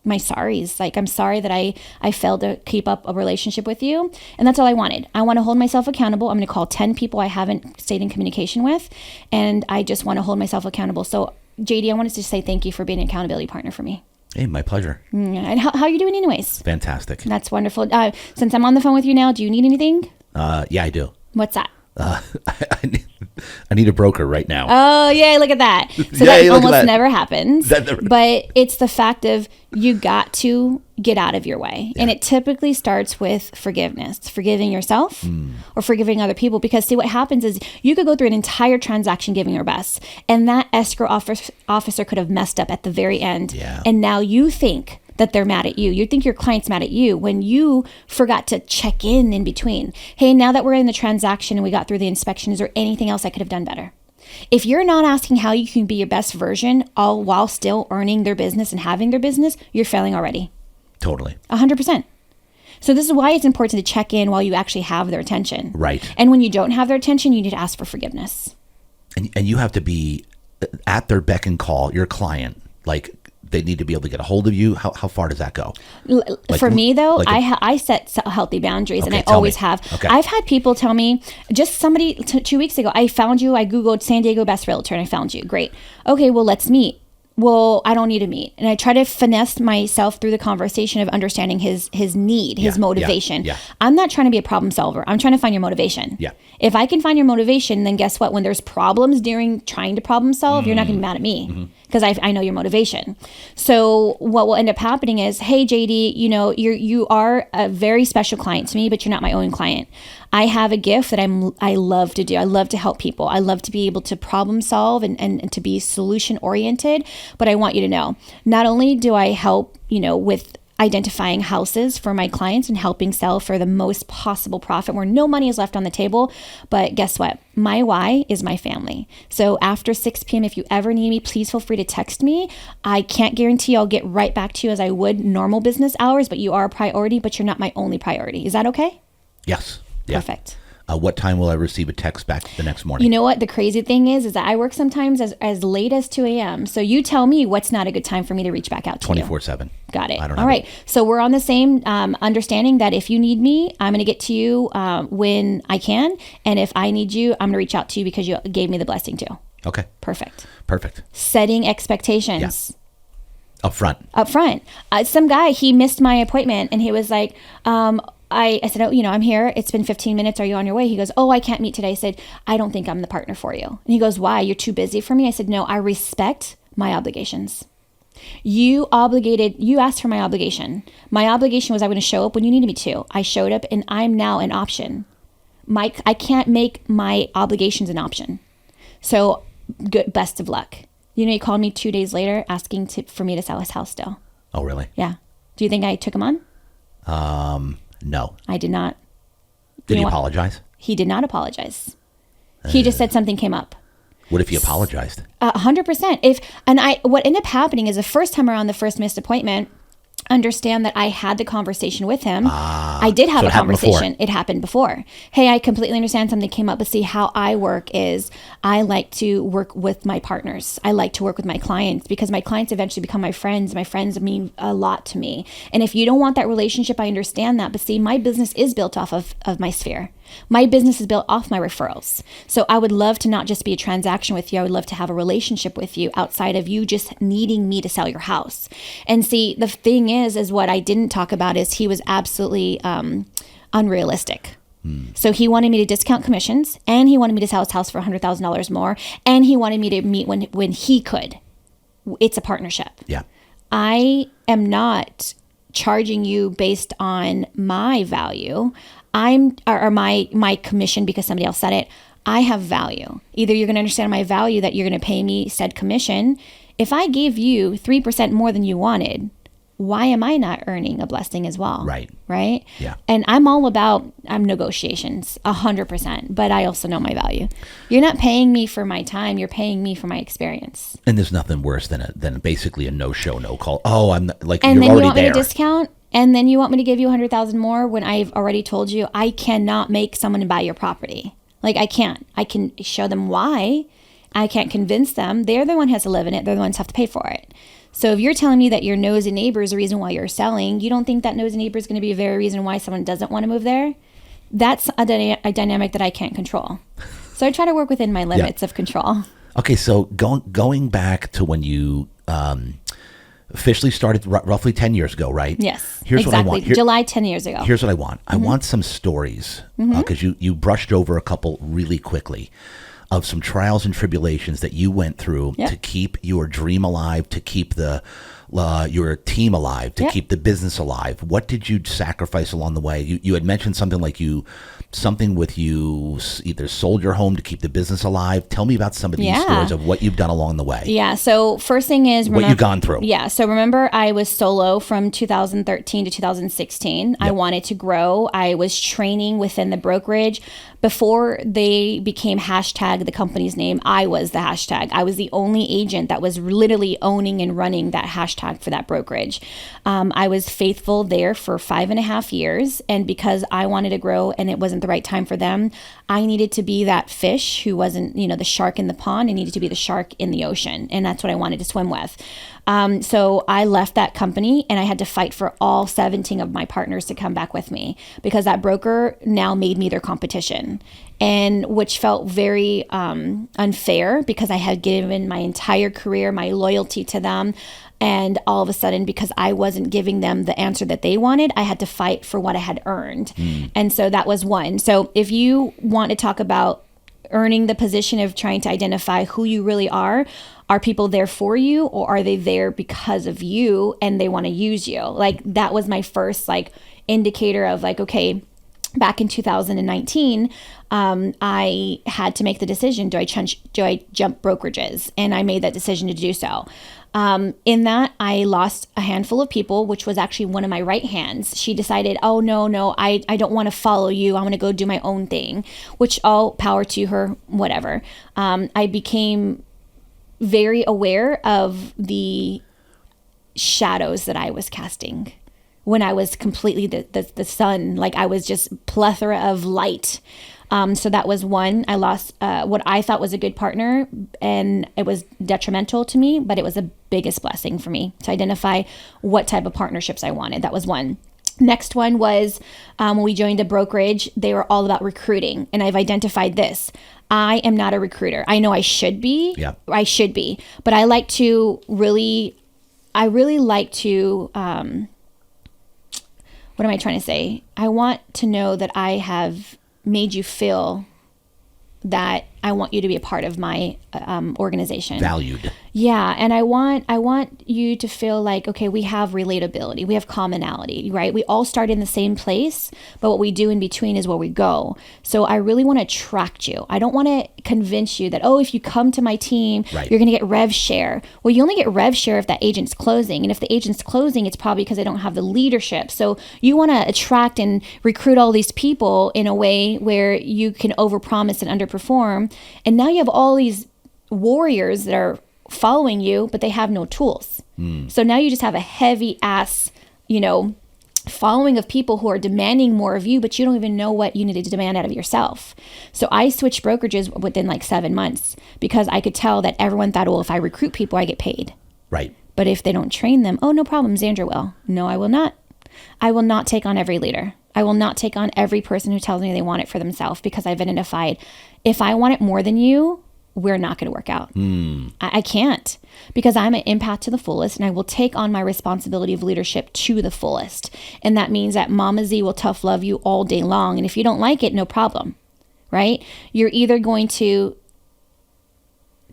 sorries. Like, I'm sorry that I failed to keep up a relationship with you. And that's all I wanted. I want to hold myself accountable. I'm going to call 10 people I haven't stayed in communication with. And I just want to hold myself accountable. So JD, I wanted to say thank you for being an accountability partner for me. Hey, my pleasure. And how are you doing anyways? Fantastic. That's wonderful. Since I'm on the phone with you now, do you need anything? Yeah, I do. What's that? I need a broker right now. Oh, yay, look at that. So that almost never happens. But it's the fact of you got to get out of your way. Yeah. And it typically starts with forgiveness, forgiving yourself or forgiving other people. Because see, what happens is you could go through an entire transaction giving your best, and that escrow officer could have messed up at the very end. Yeah. And now you think that they're mad at you. You think your client's mad at you when you forgot to check in between. Hey, now that we're in the transaction and we got through the inspection, is there anything else I could have done better? If you're not asking how you can be your best version all while still earning their business and having their business, you're failing already. Totally. 100%. So this is why it's important to check in while you actually have their attention. Right. And when you don't have their attention, you need to ask for forgiveness. And you have to be at their beck and call, your client, like they need to be able to get a hold of you? How far does that go? For me, though, I set healthy boundaries, and I always have. Okay. I've had people tell me, just somebody 2 weeks ago, I found you. I Googled San Diego best realtor, and I found you. Great. Okay, well, let's meet. Well, I don't need to meet. And I try to finesse myself through the conversation of understanding his need, his motivation. Yeah. I'm not trying to be a problem solver. I'm trying to find your motivation. Yeah. If I can find your motivation, then guess what? When there's problems during trying to problem solve, you're not going to be mad at me because I know your motivation. So what will end up happening is, hey, JD, you are a very special client to me, but you're not my own client. I have a gift that I love to do. I love to help people. I love to be able to problem solve and to be solution oriented. But I want you to know, not only do I help, with identifying houses for my clients and helping sell for the most possible profit where no money is left on the table, but guess what? My why is my family. So after 6 p.m., if you ever need me, please feel free to text me. I can't guarantee I'll get right back to you as I would normal business hours, but you are a priority, but you're not my only priority. Is that okay? Yes. Yeah. Perfect. What time will I receive a text back the next morning? You know what? The crazy thing is that I work sometimes as late as 2 a.m. So you tell me what's not a good time for me to reach back out to 24/7. Got it. All right. So we're on the same understanding that if you need me, I'm going to get to you when I can. And if I need you, I'm going to reach out to you because you gave me the blessing to. Okay. Perfect. Setting expectations. Yeah. Up front. Some guy, he missed my appointment and he was like, I said, I'm here. It's been 15 minutes. Are you on your way? He goes, I can't meet today. I said, I don't think I'm the partner for you. And he goes, why? You're too busy for me? I said, no, I respect my obligations. You asked for my obligation. My obligation was I was going to show up when you needed me to. I showed up and I'm now an option. I can't make my obligations an option. So good, best of luck. He called me 2 days later asking for me to sell his house still. Oh, really? Yeah. Do you think I took him on? No. I did not. Did he apologize? He did not apologize. He just said something came up. What if he apologized? 100%. What ended up happening is the first time around the first missed appointment, understand that I had the conversation with him. I did have a conversation. It happened before. Hey, I completely understand something came up, but see how I work is I like to work with my partners. I like to work with my clients because my clients eventually become my friends. My friends mean a lot to me. And if you don't want that relationship, I understand that. But see, my business is built off of my sphere. My business is built off my referrals. So I would love to not just be a transaction with you. I would love to have a relationship with you outside of you just needing me to sell your house. And see, the thing is what I didn't talk about is he was absolutely unrealistic. So he wanted me to discount commissions and he wanted me to sell his house for $100,000 more. And he wanted me to meet when he could. It's a partnership. Yeah. I am not charging you based on my value. Or my commission because somebody else said it. I have value. Either you're going to understand my value that you're going to pay me said commission. If I gave you 3% more than you wanted, why am I not earning a blessing as well? Right? Yeah. And I'm all about negotiations 100%, but I also know my value. You're not paying me for my time. You're paying me for my experience. And there's nothing worse than basically a no-show, no-call. Oh, I'm not, like, and you're then already you want there. Me to discount? And then you want me to give you 100,000 more when I've already told you I cannot make someone buy your property. Like I can't. I can show them why. I can't convince them. They're the one who has to live in it. They're the ones who have to pay for it. So if you're telling me that your nosy neighbor is the reason why you're selling, you don't think that nosy neighbor is going to be a very reason why someone doesn't want to move there? That's a dynamic that I can't control. So I try to work within my limits of control. Okay, so going back to when you officially started roughly 10 years ago, right? Yes, Here's exactly. What I want. July 10 years ago. Here's what I want. I want some stories because you brushed over a couple really quickly of some trials and tribulations that you went through to keep your dream alive, to keep your team alive, to keep the business alive. What did you sacrifice along the way? You had mentioned something like you either sold your home to keep the business alive. Tell me about some of these stories of what you've done along the way. Yeah. So first thing is what you've gone through. Yeah. So remember, I was solo from 2013 to 2016. I wanted to grow. I was training within the brokerage. Before they became hashtag the company's name, I was the hashtag. I was the only agent that was literally owning and running that hashtag hashtag for that brokerage. I was faithful there for 5.5 years. And because I wanted to grow and it wasn't the right time for them, I needed to be that fish who wasn't, the shark in the pond. I needed to be the shark in the ocean. And that's what I wanted to swim with. So I left that company and I had to fight for all 17 of my partners to come back with me because that broker now made me their competition, and which felt very unfair because I had given my entire career, my loyalty to them. And all of a sudden, because I wasn't giving them the answer that they wanted, I had to fight for what I had earned. And so that was one. So if you want to talk about earning the position of trying to identify who you really are people there for you, or are they there because of you and they want to use you? Like that was my first indicator of okay, back in 2019, I had to make the decision, do I jump brokerages? And I made that decision to do so. In that, I lost a handful of people, which was actually one of my right hands. She decided, oh, no, I don't want to follow you. I want to go do my own thing, which all power to her, whatever. I became very aware of the shadows that I was casting when I was completely the sun. I was just plethora of light. So that was one. I lost what I thought was a good partner, and it was detrimental to me, but it was the biggest blessing for me to identify what type of partnerships I wanted. That was one. Next one was when we joined a brokerage, they were all about recruiting. And I've identified this. I am not a recruiter. I know I should be. Yeah. I should be. But I really like to, what am I trying to say? I want to know that I have made you feel that I want you to be a part of my organization. Valued. Yeah. And I want you to feel like, okay, we have relatability. We have commonality, right? We all start in the same place, but what we do in between is where we go. So I really want to attract you. I don't want to convince you that, oh, if you come to my team, right, you're going to get rev share. Well, you only get rev share if that agent's closing. And if the agent's closing, it's probably because they don't have the leadership. So you want to attract and recruit all these people in a way where you can overpromise and underperform. And now you have all these warriors that are following you, but they have no tools. So now you just have a heavy ass, following of people who are demanding more of you, but you don't even know what you need to demand out of yourself. So I switched brokerages within 7 months because I could tell that everyone thought, well, if I recruit people, I get paid. Right. But if they don't train them, oh, no problem, Zandra will. No, I will not. I will not take on every leader. I will not take on every person who tells me they want it for themselves because I've identified if I want it more than you, we're not going to work out. I can't because I'm an empath to the fullest and I will take on my responsibility of leadership to the fullest. And that means that Mama Z will tough love you all day long. And if you don't like it, no problem, right? You're either going to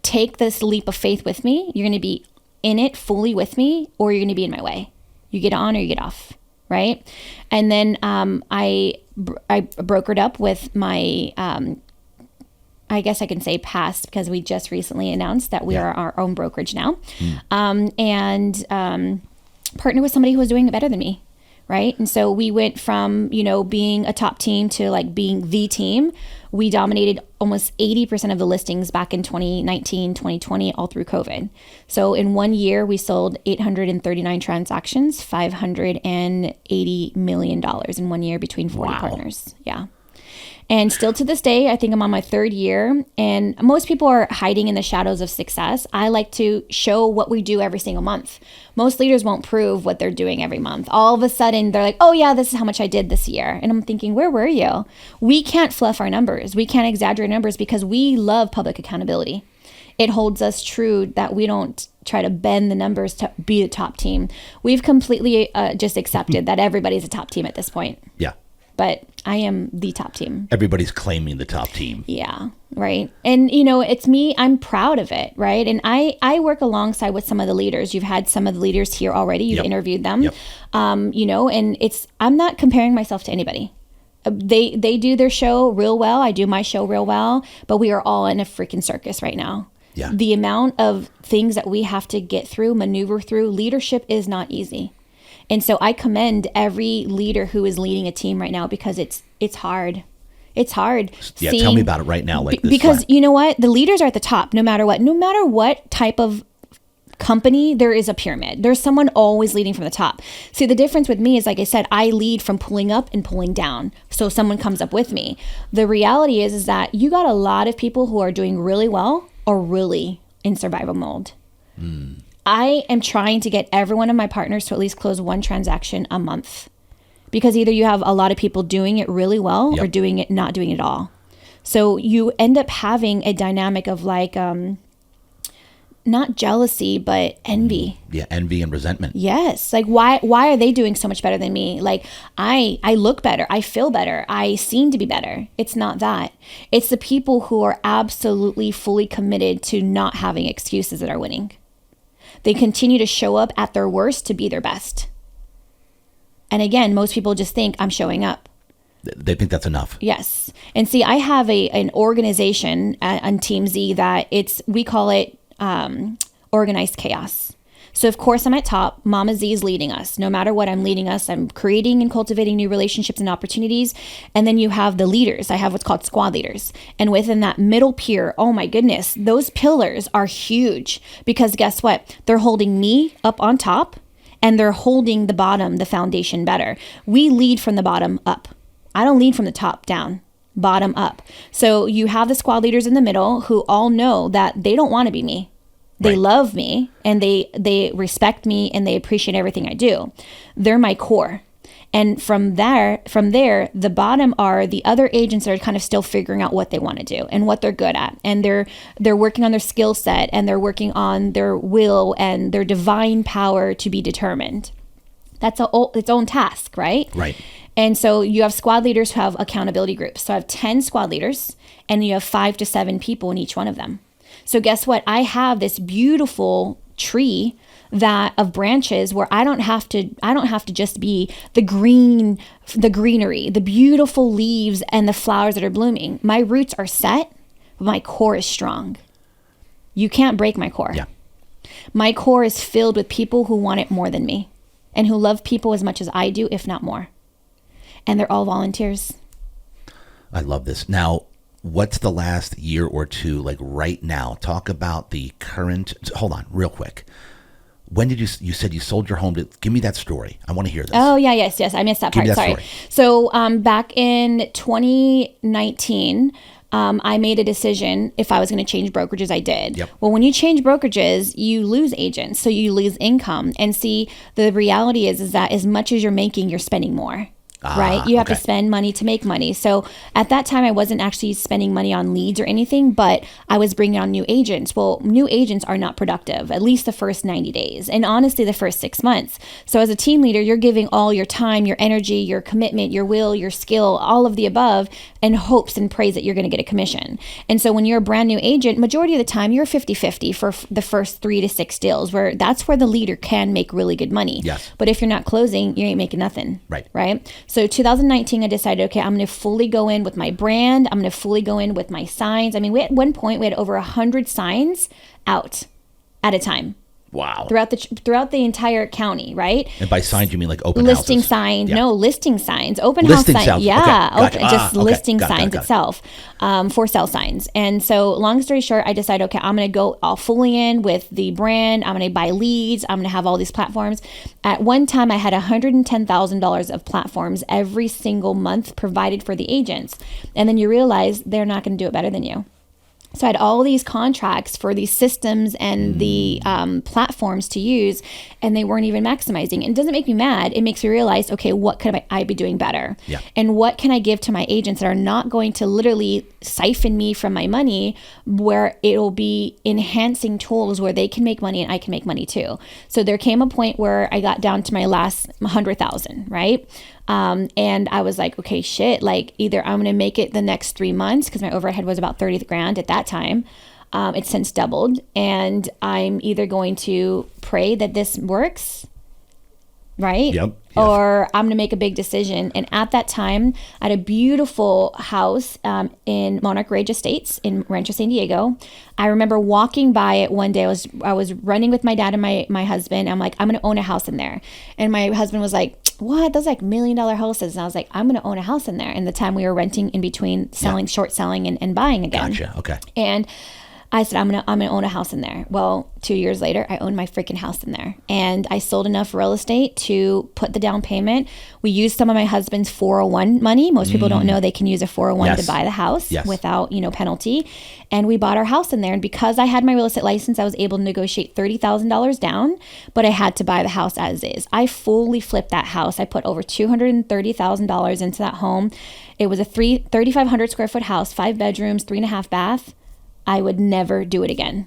take this leap of faith with me, you're going to be in it fully with me, or you're going to be in my way. You get on or you get off, right? And then I brokered up with my I guess I can say past because we just recently announced that we are our own brokerage now, and partner with somebody who was doing it better than me, right? And so we went from, being a top team to being the team. We dominated almost 80% of the listings back in 2019, 2020, all through COVID. So in 1 year, we sold 839 transactions, $580 million in 1 year between 40 partners. Yeah. And still to this day, I think I'm on my 3rd year, and most people are hiding in the shadows of success. I like to show what we do every single month. Most leaders won't prove what they're doing every month. All of a sudden, they're like, oh yeah, this is how much I did this year. And I'm thinking, where were you? We can't fluff our numbers. We can't exaggerate numbers because we love public accountability. It holds us true that we don't try to bend the numbers to be the top team. We've completely just accepted that everybody's a top team at this point. Yeah. But I am the top team. Everybody's claiming the top team. Yeah, right. And, it's me. I'm proud of it, right? And I work alongside with some of the leaders. You've had some of the leaders here already. You've interviewed them, and I'm not comparing myself to anybody. They do their show real well. I do my show real well. But we are all in a freaking circus right now. Yeah. The amount of things that we have to get through, maneuver through, leadership is not easy. And so I commend every leader who is leading a team right now because it's hard. It's hard. Yeah, tell me about it right now. Because you know what? The leaders are at the top no matter what. No matter what type of company, there is a pyramid. There's someone always leading from the top. See, the difference with me is, like I said, I lead from pulling up and pulling down. So someone comes up with me. The reality is that you got a lot of people who are doing really well or really in survival mode. I am trying to get every one of my partners to at least close one transaction a month, because either you have a lot of people doing it really well or doing it, not doing it at all. So you end up having a dynamic of like, not jealousy, but envy. Yeah, envy and resentment. Yes. Like, why are they doing so much better than me? Like, I look better. I feel better. I seem to be better. It's not that. It's the people who are absolutely fully committed to not having excuses that are winning. They continue to show up at their worst to be their best. And again, most people just think I'm showing up. They think that's enough. Yes. And see, I have an organization on Team Z that we call it organized chaos. So of course I'm at top. Mama Z is leading us. No matter what, I'm leading us. I'm creating and cultivating new relationships and opportunities. And then you have the leaders. I have what's called squad leaders. And within that middle pier, oh my goodness, those pillars are huge, because guess what? They're holding me up on top, and they're holding the bottom, the foundation, better. We lead from the bottom up. I don't lead from the top down, bottom up. So you have the squad leaders in the middle who all know that they don't want to be me. They love me, and they respect me, and they appreciate everything I do. They're my core. And from there, the bottom are the other agents that are kind of still figuring out what they want to do and what they're good at. And they're working on their skill set, and they're working on their will and their divine power to be determined. That's its own task, right? Right. And so you have squad leaders who have accountability groups. So I have 10 squad leaders, and you have 5 to 7 people in each one of them. So guess what? I have this beautiful tree of branches where I don't have to just be the greenery, the beautiful leaves and the flowers that are blooming. My roots are set, but my core is strong. You can't break my core. Yeah. My core is filled with people who want it more than me, and who love people as much as I do, if not more. And they're all volunteers. I love this. Now, what's the last year or two like right now? Talk about the current. Hold on, real quick. When did you said you sold your home? Give me that story. I want to hear this. Oh yeah, yes. I missed that part. Sorry. So back in 2019, I made a decision if I was going to change brokerages. I did. Yep. Well, when you change brokerages, you lose agents, so you lose income. And see, the reality is that as much as you're making, you're spending more. Right? You have to spend money to make money. So at that time, I wasn't actually spending money on leads or anything, but I was bringing on new agents. Well, new agents are not productive, at least the first 90 days. And honestly, the first 6 months. So as a team leader, you're giving all your time, your energy, your commitment, your will, your skill, all of the above, and hopes and praise that you're going to get a commission. And so when you're a brand new agent, majority of the time, you're 50-50 for the first 3 to 6 deals, where that's where the leader can make really good money. Yes. But if you're not closing, you ain't making nothing. Right? So 2019, I decided, okay, I'm going to fully go in with my brand. I'm going to fully go in with my signs. I mean, at one point, we had over 100 signs out at a time. Wow. Throughout the entire county, right? And by signs, you mean like open listing houses? Signs. Yeah. No, listing signs. Open house signs. Yeah. Okay. Gotcha. Listing signs itself. For sale signs. And so long story short, I decided, okay, I'm going to go all fully in with the brand. I'm going to buy leads. I'm going to have all these platforms. At one time, I had $110,000 of platforms every single month provided for the agents. And then you realize they're not going to do it better than you. So I had all these contracts for these systems and the platforms to use, and they weren't even maximizing. And it doesn't make me mad. It makes me realize, okay, what could I be doing better? Yeah. And what can I give to my agents that are not going to literally siphon me from my money, where it'll be enhancing tools where they can make money and I can make money too. So there came a point where I got down to my last 100,000, right? And I was like, okay, shit, like either I'm going to make it the next 3 months, because my overhead was about 30 grand at that time. It's since doubled, and I'm either going to pray that this works, right? Yep. Or I'm going to make a big decision. And at that time, I had a beautiful house in Monarch Ridge Estates in Rancho San Diego. I remember walking by it one day. I was running with my dad and my husband. I'm like, I'm going to own a house in there. And my husband was like, what? Those like $1 million houses. And I was like, I'm going to own a house in there. And the time we were renting in between selling, short selling and buying again. Gotcha. Okay. And I said, I'm gonna own a house in there. Well, 2 years later, I owned my freaking house in there. And I sold enough real estate to put the down payment. We used some of my husband's 401 money. Most people don't know they can use a 401 to buy the house without, penalty. And we bought our house in there. And because I had my real estate license, I was able to negotiate $30,000 down, but I had to buy the house as is. I fully flipped that house. I put over $230,000 into that home. It was a 3,500 square foot house, 5 bedrooms, 3.5 bath. I would never do it again.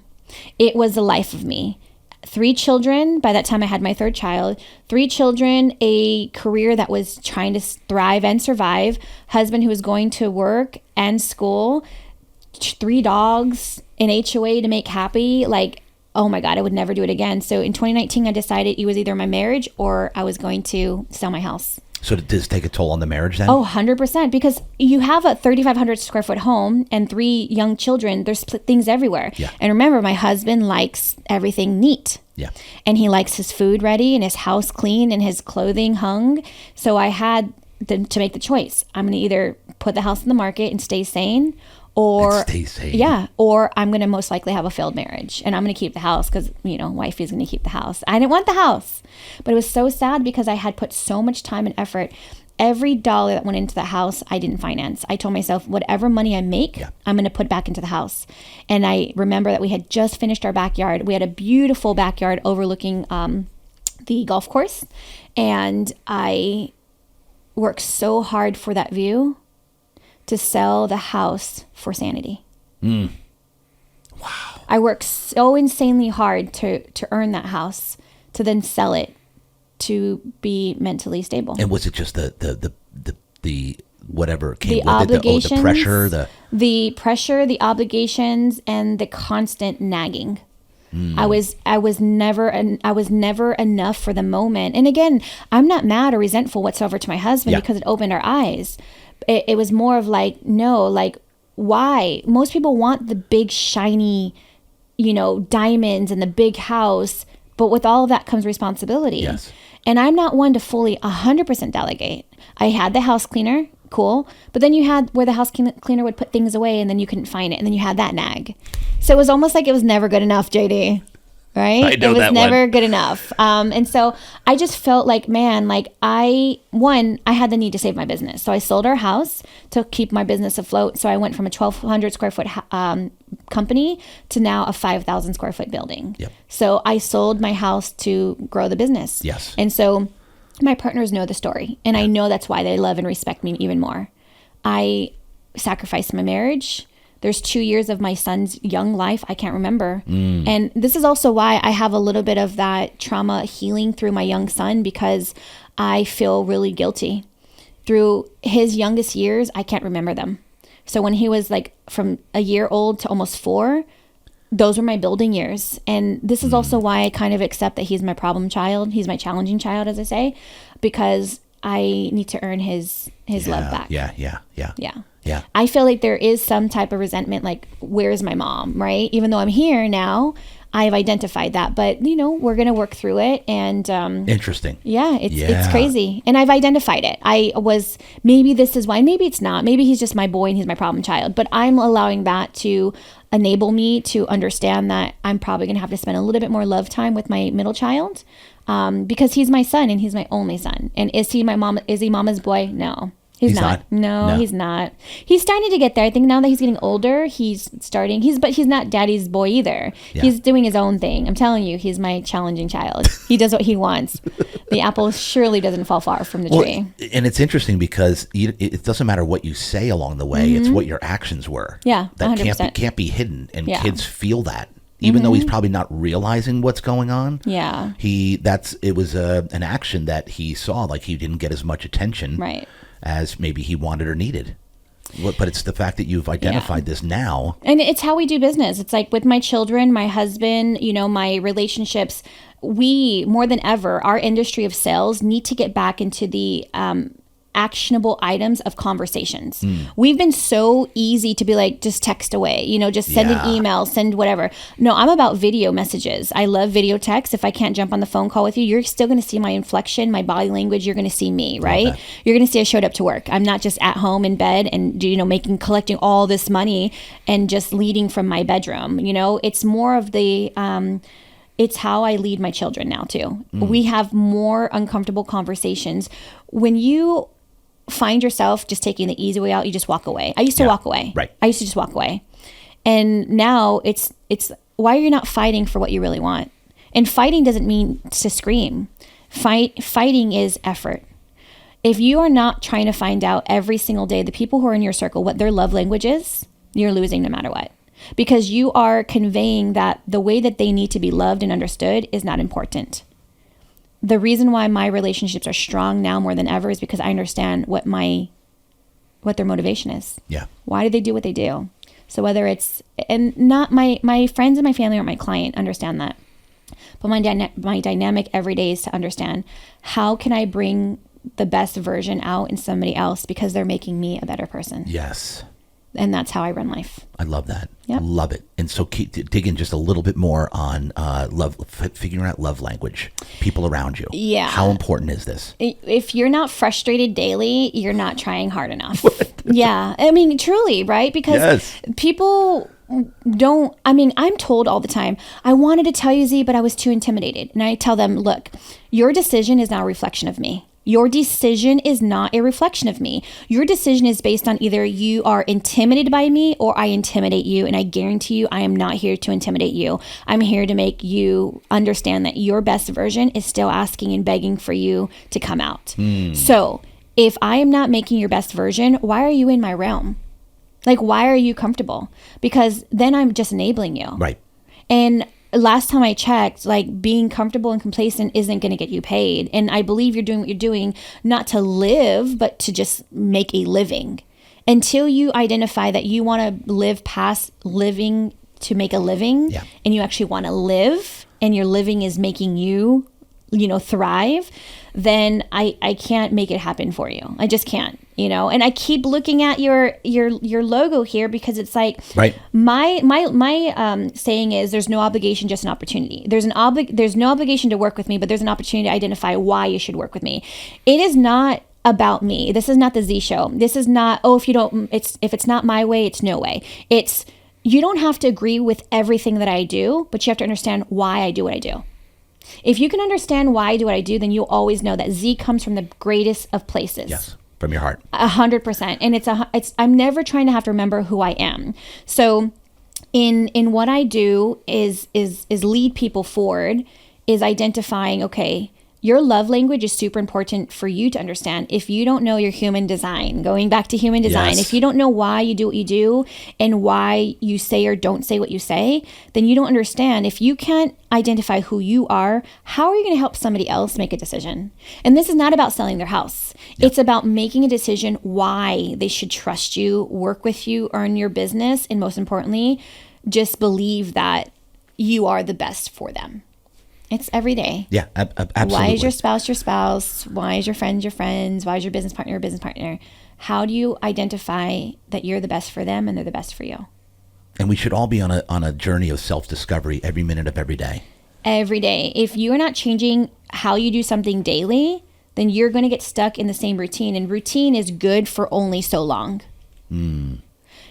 It was the life of me. 3 children. By that time, I had my 3rd child. 3 children, a career that was trying to thrive and survive, husband who was going to work and school, 3 dogs, an HOA to make happy. Like, oh my God, I would never do it again. So in 2019, I decided it was either my marriage or I was going to sell my house. So did this take a toll on the marriage then? Oh, 100%. Because you have a 3,500 square foot home and 3 young children. There's things everywhere. Yeah. And remember, my husband likes everything neat. Yeah. And he likes his food ready and his house clean and his clothing hung. So I had to make the choice. I'm going to either put the house in the market and stay sane, or or I'm going to most likely have a failed marriage, and I'm going to keep the house because, wifey is going to keep the house. I didn't want the house, but it was so sad because I had put so much time and effort. Every dollar that went into the house, I didn't finance. I told myself, whatever money I make, I'm going to put back into the house. And I remember that we had just finished our backyard. We had a beautiful backyard overlooking the golf course, and I worked so hard for that view to sell the house for sanity. Wow. I worked so insanely hard to earn that house, to then sell it, to be mentally stable. And was it just the whatever came the with obligations, it? The pressure, the pressure, the obligations, and the constant nagging. I was never enough for the moment. And again, I'm not mad or resentful whatsoever to my husband because it opened our eyes. It was more of like, no, like, why? Most people want the big shiny, diamonds and the big house, but with all of that comes responsibility. Yes. And I'm not one to fully 100% delegate. I had the house cleaner, cool, but then you had where the house cleaner would put things away and then you couldn't find it, and then you had that nag. So it was almost like it was never good enough, JD. Right? I know it was that never one. good enough. And so I just felt like, man, like I had the need to save my business. So I sold our house to keep my business afloat. So I went from a 1,200 square foot company to now a 5,000 square foot building. Yep. So I sold my house to grow the business. Yes. And so my partners know the story. And I know that's why they love and respect me even more. I sacrificed my marriage. There's 2 years of my son's young life I can't remember. And this is also why I have a little bit of that trauma healing through my young son, because I feel really guilty. Through his youngest years, I can't remember them. So when he was like from a year old to almost 4, those were my building years. And this is also why I kind of accept that he's my problem child. He's my challenging child, as I say, because I need to earn his love back. Yeah. I feel like there is some type of resentment, like, where's my mom, right? Even though I'm here now, I've identified that, but we're going to work through it. And interesting. Yeah, it's crazy. And I've identified it. Maybe this is why, maybe it's not. Maybe he's just my boy and he's my problem child, but I'm allowing that to enable me to understand that I'm probably going to have to spend a little bit more love time with my middle child, because he's my son and he's my only son. And is he mama's boy? No. He's not. No, he's not. He's starting to get there. I think now that he's getting older, but he's not daddy's boy either. Yeah. He's doing his own thing. I'm telling you, he's my challenging child. He does what he wants. The apple surely doesn't fall far from the tree. And it's interesting because it doesn't matter what you say along the way. It's what your actions were. Yeah, that 100%. can't be hidden. And kids feel that. Even though he's probably not realizing what's going on. Yeah. It was an action that he saw, like he didn't get as much attention. Right. As maybe he wanted or needed. But it's the fact that you've identified this now. And it's how we do business. It's like with my children, my husband, my relationships, we, more than ever, our industry of sales need to get back into the actionable items of conversations. We've been so easy to be like, just text away, just send an email, send whatever. No, I'm about video messages. I love video text. If I can't jump on the phone call with you, you're still going to see my inflection, my body language. You're going to see me, right? Okay. You're going to see I showed up to work. I'm not just at home in bed and, collecting all this money and just leading from my bedroom. It's more of the, it's how I lead my children now too. We have more uncomfortable conversations. When you find yourself just taking the easy way out, you just walk away. I used to walk away. Right. I used to just walk away. And now it's why are you not fighting for what you really want? And fighting doesn't mean to scream. Fighting is effort. If you are not trying to find out every single day the people who are in your circle what their love language is, you're losing no matter what. Because you are conveying that the way that they need to be loved and understood is not important. The reason why my relationships are strong now more than ever is because I understand what their motivation is. Yeah. Why do they do what they do? So whether it's, and not my friends and my family or my client understand that. But my dynamic every day is to understand how can I bring the best version out in somebody else because they're making me a better person. Yes. And that's how I run life. I love that. Yep. Love it. And so keep digging just a little bit more on figuring out love language, people around you. Yeah. How important is this? If you're not frustrated daily, you're not trying hard enough. Yeah. I mean, truly, right? Because people don't, I'm told all the time, I wanted to tell you, Z, but I was too intimidated. And I tell them, look, your decision is not a reflection of me. Your decision is not a reflection of me. Your decision is based on either you are intimidated by me or I intimidate you. And I guarantee you, I am not here to intimidate you. I'm here to make you understand that your best version is still asking and begging for you to come out. So if I am not making your best version, why are you in my realm? Like, why are you comfortable? Because then I'm just enabling you. Right. And last time I checked, like, being comfortable and complacent isn't going to get you paid. And I believe you're doing what you're doing, not to live, but to just make a living. Until you identify that you want to live past living to make a living, and you actually want to live, and your living is making you, thrive, then I can't make it happen for you. I just can't, and I keep looking at your logo here because it's like, right. My saying is there's no obligation, just an opportunity. There's no obligation to work with me, but there's an opportunity to identify why you should work with me. It is not about me. This is not the Z show. This is not, if it's not my way, it's no way. It's, you don't have to agree with everything that I do, but you have to understand why I do what I do. If you can understand why I do what I do, then you'll always know that Z comes from the greatest of places. Yes, from your heart. 100%. And I'm never trying to have to remember who I am. So in what I do is lead people forward, is identifying, okay, your love language is super important for you to understand. If you don't know your human design, going back to human design, if you don't know why you do what you do and why you say or don't say what you say, then you don't understand. If you can't identify who you are, how are you going to help somebody else make a decision? And this is not about selling their house. It's about making a decision why they should trust you, work with you, earn your business, and most importantly, just believe that you are the best for them. It's every day. Yeah, absolutely. Why is your spouse your spouse? Why is your friend your friends? Why is your business partner your business partner? How do you identify that you're the best for them and they're the best for you? And we should all be on a journey of self-discovery every minute of every day. Every day. If you're not changing how you do something daily, then you're going to get stuck in the same routine. And routine is good for only so long.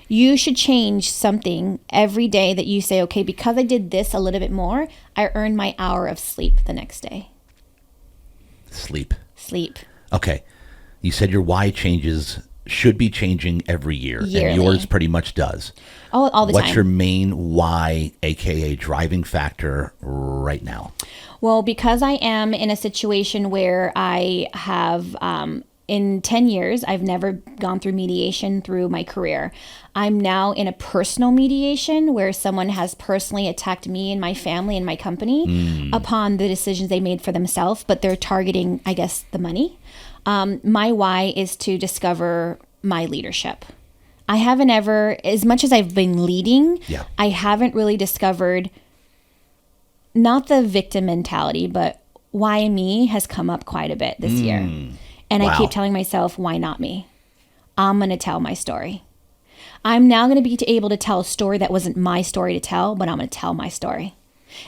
You should change something every day that you say, okay, because I did this a little bit more, I earned my hour of sleep the next day. Sleep. Okay. You said your why should be changing every year. Yearly. And yours pretty much does. All the time. What's your main why, aka driving factor right now? Well, because I am in a situation where I have, in 10 years, I've never gone through mediation through my career. I'm now in a personal mediation where someone has personally attacked me and my family and my company upon the decisions they made for themselves, but they're targeting, I guess, the money. My why is to discover my leadership. I haven't ever, as much as I've been leading, I haven't really discovered not the victim mentality, but why me has come up quite a bit this year. And I keep telling myself, why not me? I'm going to tell my story. I'm now going to be able to tell a story that wasn't my story to tell, but I'm going to tell my story.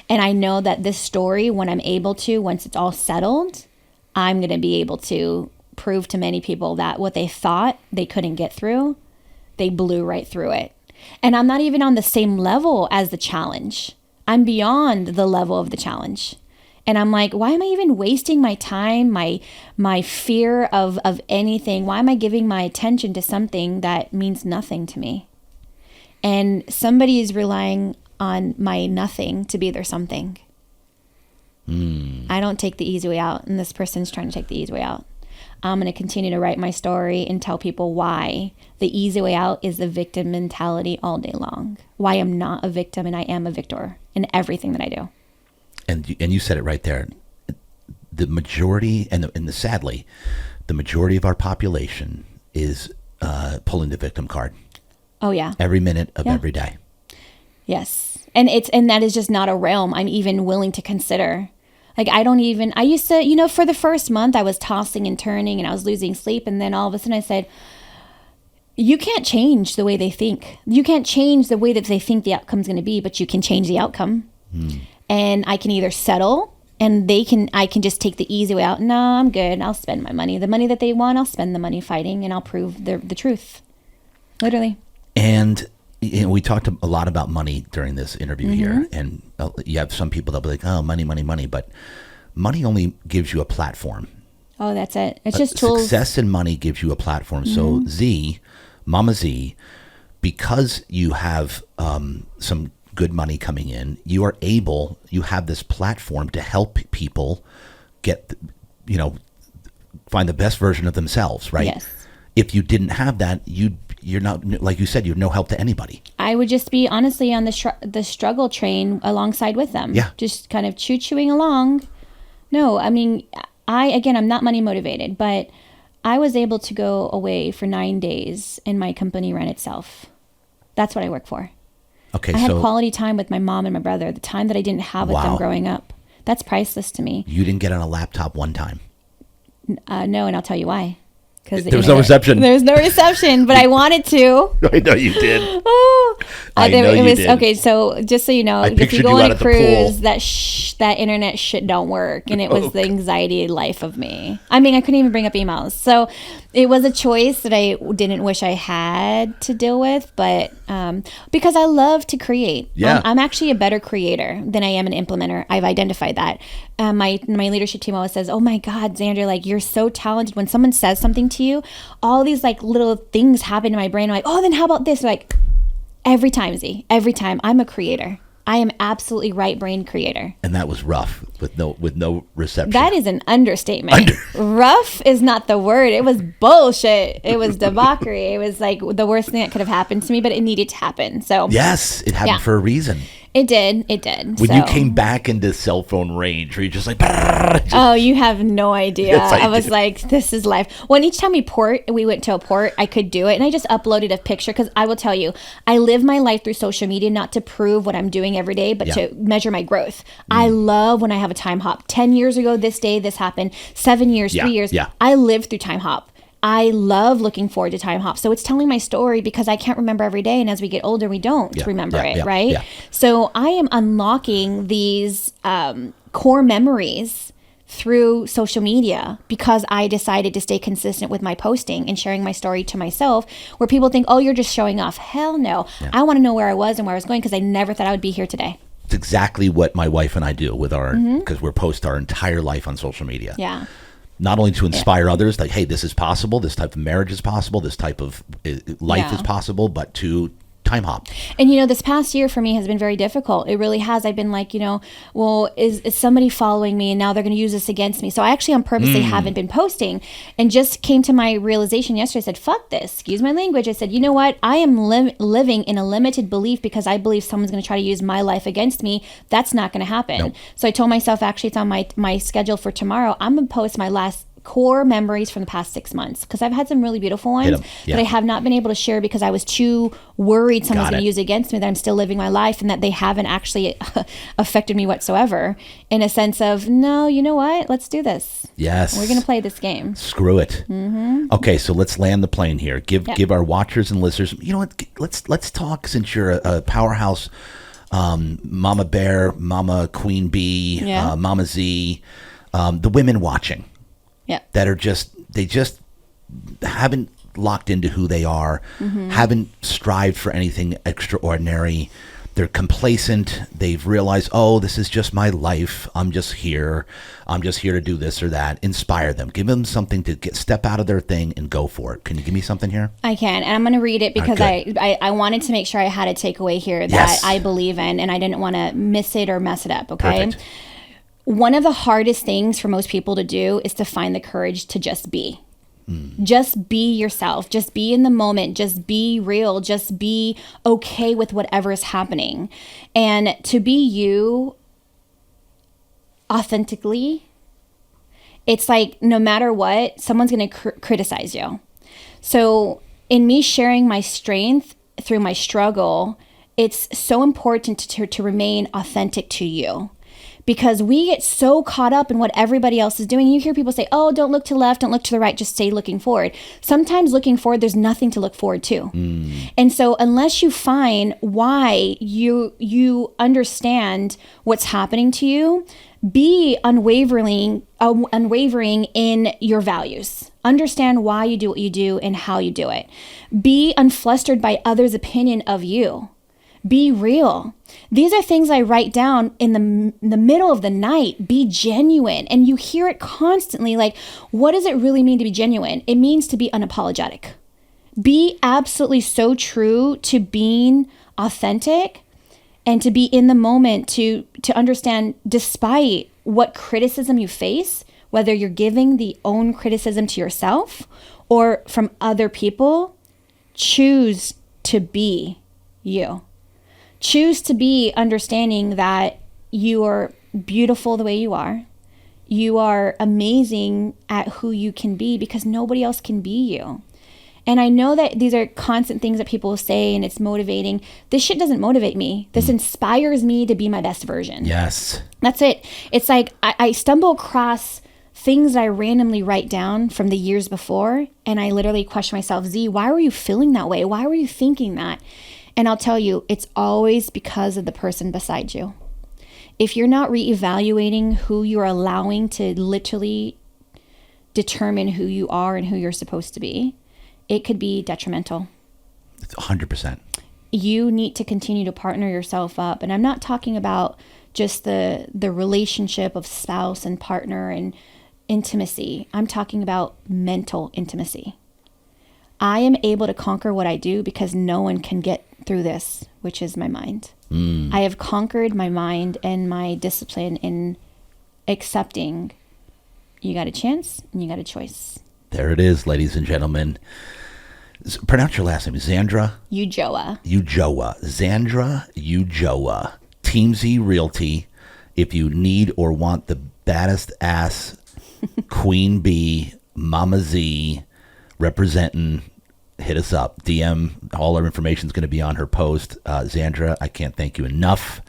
And I know that this story, when I'm able to, once it's all settled, I'm going to be able to prove to many people that what they thought they couldn't get through, they blew right through it. And I'm not even on the same level as the challenge. I'm beyond the level of the challenge. And I'm like, why am I even wasting my time, my fear of anything? Why am I giving my attention to something that means nothing to me? And somebody is relying on my nothing to be their something. I don't take the easy way out, and this person's trying to take the easy way out. I'm going to continue to write my story and tell people why the easy way out is the victim mentality all day long. Why I'm not a victim and I am a victor in everything that I do. And you said it right there. The majority, and sadly, the majority of our population is pulling the victim card. Oh yeah. Every minute of every day. Yes, and that is just not a realm I'm even willing to consider. Like I used to, for the first month I was tossing and turning and I was losing sleep. And then all of a sudden I said, you can't change the way they think. You can't change the way that they think the outcome's going to be, but you can change the outcome. And I can either settle and I can just take the easy way out. No, I'm good. I'll spend my money. The money that they want, I'll spend the money fighting and I'll prove the truth. Literally. And we talked a lot about money during this interview here, and you have some people that'll be like, "Oh, money, money, money," but money only gives you a platform. Oh, that's it. It's just tools. Success and money gives you a platform. So Mama Z, because you have some good money coming in, you have this platform to help people get, find the best version of themselves, right? Yes. If you didn't have that, you're not, like you said, you're no help to anybody. I would just be honestly on the struggle train alongside with them. Yeah. Just kind of chewing along. No, I mean, I'm not money motivated, but I was able to go away for 9 days and my company ran itself. That's what I work for. Okay. I had quality time with my mom and my brother, the time that I didn't have with them growing up. That's priceless to me. You didn't get on a laptop one time. No, and I'll tell you why. There was no reception. There was no reception, but I wanted to. I know you did. Oh, I know you did. Okay, so just so you know, if you go on a cruise, that internet shit don't work, and it was the anxiety life of me. I mean, I couldn't even bring up emails. So it was a choice that I didn't wish I had to deal with, but because I love to create. Yeah. I'm actually a better creator than I am an implementer. I've identified that. My leadership team always says, "Oh my God, Zandra, like you're so talented." When someone says something to you, all these like little things happen in my brain. I'm like, "Oh, then how about this?" Like every time, every time I'm a creator. I am absolutely right brain creator. And that was rough with no reception. That is an understatement. Rough is not the word. It was bullshit. It was debauchery. It was like the worst thing that could have happened to me, but it needed to happen. So yes, it happened for a reason. It did. When you came back into cell phone range, were you just like, oh, you have no idea. Yes, I was like, this is life. When each time we went to a port, I could do it. And I just uploaded a picture because I will tell you, I live my life through social media, not to prove what I'm doing every day, but to measure my growth. I love when I have a time hop. 10 years ago, this day, this happened. 7 years, 3 years. Yeah. I lived through time hop. I love looking forward to time hop. So it's telling my story because I can't remember every day. And as we get older, we don't remember it, right? Yeah. So I am unlocking these core memories through social media because I decided to stay consistent with my posting and sharing my story to myself, where people think, oh, you're just showing off. Hell no. Yeah. I want to know where I was and where I was going because I never thought I would be here today. It's exactly what my wife and I do with because we're post our entire life on social media. Yeah. Not only to inspire others, like, hey, this is possible, this type of marriage is possible, this type of life is possible, but to time hop. And, this past year for me has been very difficult. It really has. I've been like, well, is somebody following me and now they're going to use this against me? So I actually on purposely haven't been posting and just came to my realization yesterday. I said, fuck this. Excuse my language. I said, you know what? I am living in a limited belief because I believe someone's going to try to use my life against me. That's not going to happen. Nope. So I told myself, actually, it's on my schedule for tomorrow. I'm going to post my last core memories from the past 6 months, because I've had some really beautiful ones that I have not been able to share because I was too worried someone's going to use it against me, that I'm still living my life and that they haven't actually affected me whatsoever, in a sense of, no, you know what? Let's do this. Yes. We're going to play this game. Screw it. Okay, so let's land the plane here. Give our watchers and listeners, you know what? Let's talk, since you're a powerhouse Mama Bear, Mama Queen Bee, Mama Z, the women watching that are they just haven't locked into who they are, haven't strived for anything extraordinary. They're complacent. They've realized, oh, this is just my life. I'm just here to do this or that. Inspire them. Give them something to step out of their thing and go for it. Can you give me something here? I can. And I'm going to read it because I wanted to make sure I had a takeaway here that I believe in, and I didn't want to miss it or mess it up. Okay. Perfect. One of the hardest things for most people to do is to find the courage to just be. Just be yourself. Just be in the moment. Just be real. Just be okay with whatever is happening. And to be you authentically, it's like no matter what, someone's going to criticize you. So in me sharing my strength through my struggle, it's so important to remain authentic to you. Because we get so caught up in what everybody else is doing. You hear people say, oh, don't look to the left, don't look to the right, just stay looking forward. Sometimes looking forward, there's nothing to look forward to. And so unless you find why you understand what's happening to you, be unwavering in your values. Understand why you do what you do and how you do it. Be unflustered by others' opinion of you. Be real. These are things I write down in the middle of the night. Be genuine. And you hear it constantly. Like, what does it really mean to be genuine? It means to be unapologetic. Be absolutely so true to being authentic and to be in the moment, to understand, despite what criticism you face, whether you're giving the own criticism to yourself or from other people, choose to be you. Choose to be understanding that you are beautiful the way you are. You are amazing at who you can be because nobody else can be you. And I know that these are constant things that people say and it's motivating. This shit doesn't motivate me. This inspires me to be my best version. Yes. That's it. It's like I stumble across things that I randomly write down from the years before, and I literally question myself, Z, why were you feeling that way? Why were you thinking that? And I'll tell you, it's always because of the person beside you. If you're not reevaluating who you're allowing to literally determine who you are and who you're supposed to be, it could be detrimental. It's 100%. You need to continue to partner yourself up. And I'm not talking about just the relationship of spouse and partner and intimacy. I'm talking about mental intimacy. I am able to conquer what I do because no one can get through this, which is my mind. I have conquered my mind and my discipline in accepting you got a chance and you got a choice. There it is, ladies and gentlemen. Pronounce your last name. Zandra Ulloa. Zandra Ulloa. Team Z Realty. If you need or want the baddest ass Queen Bee, Mama Z representing, hit us up. DM. All our information is going to be on her post. Zandra, I can't thank you enough.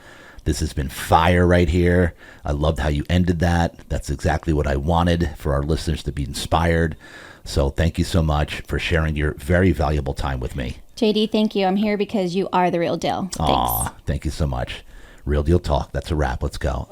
This has been fire right here. I loved how you ended that. That's exactly what I wanted, for our listeners to be inspired. So thank you so much for sharing your very valuable time with me. JD, thank you. I'm here because you are the real deal. Thanks. Aw, thank you so much. Real Deal Talk. That's a wrap. Let's go.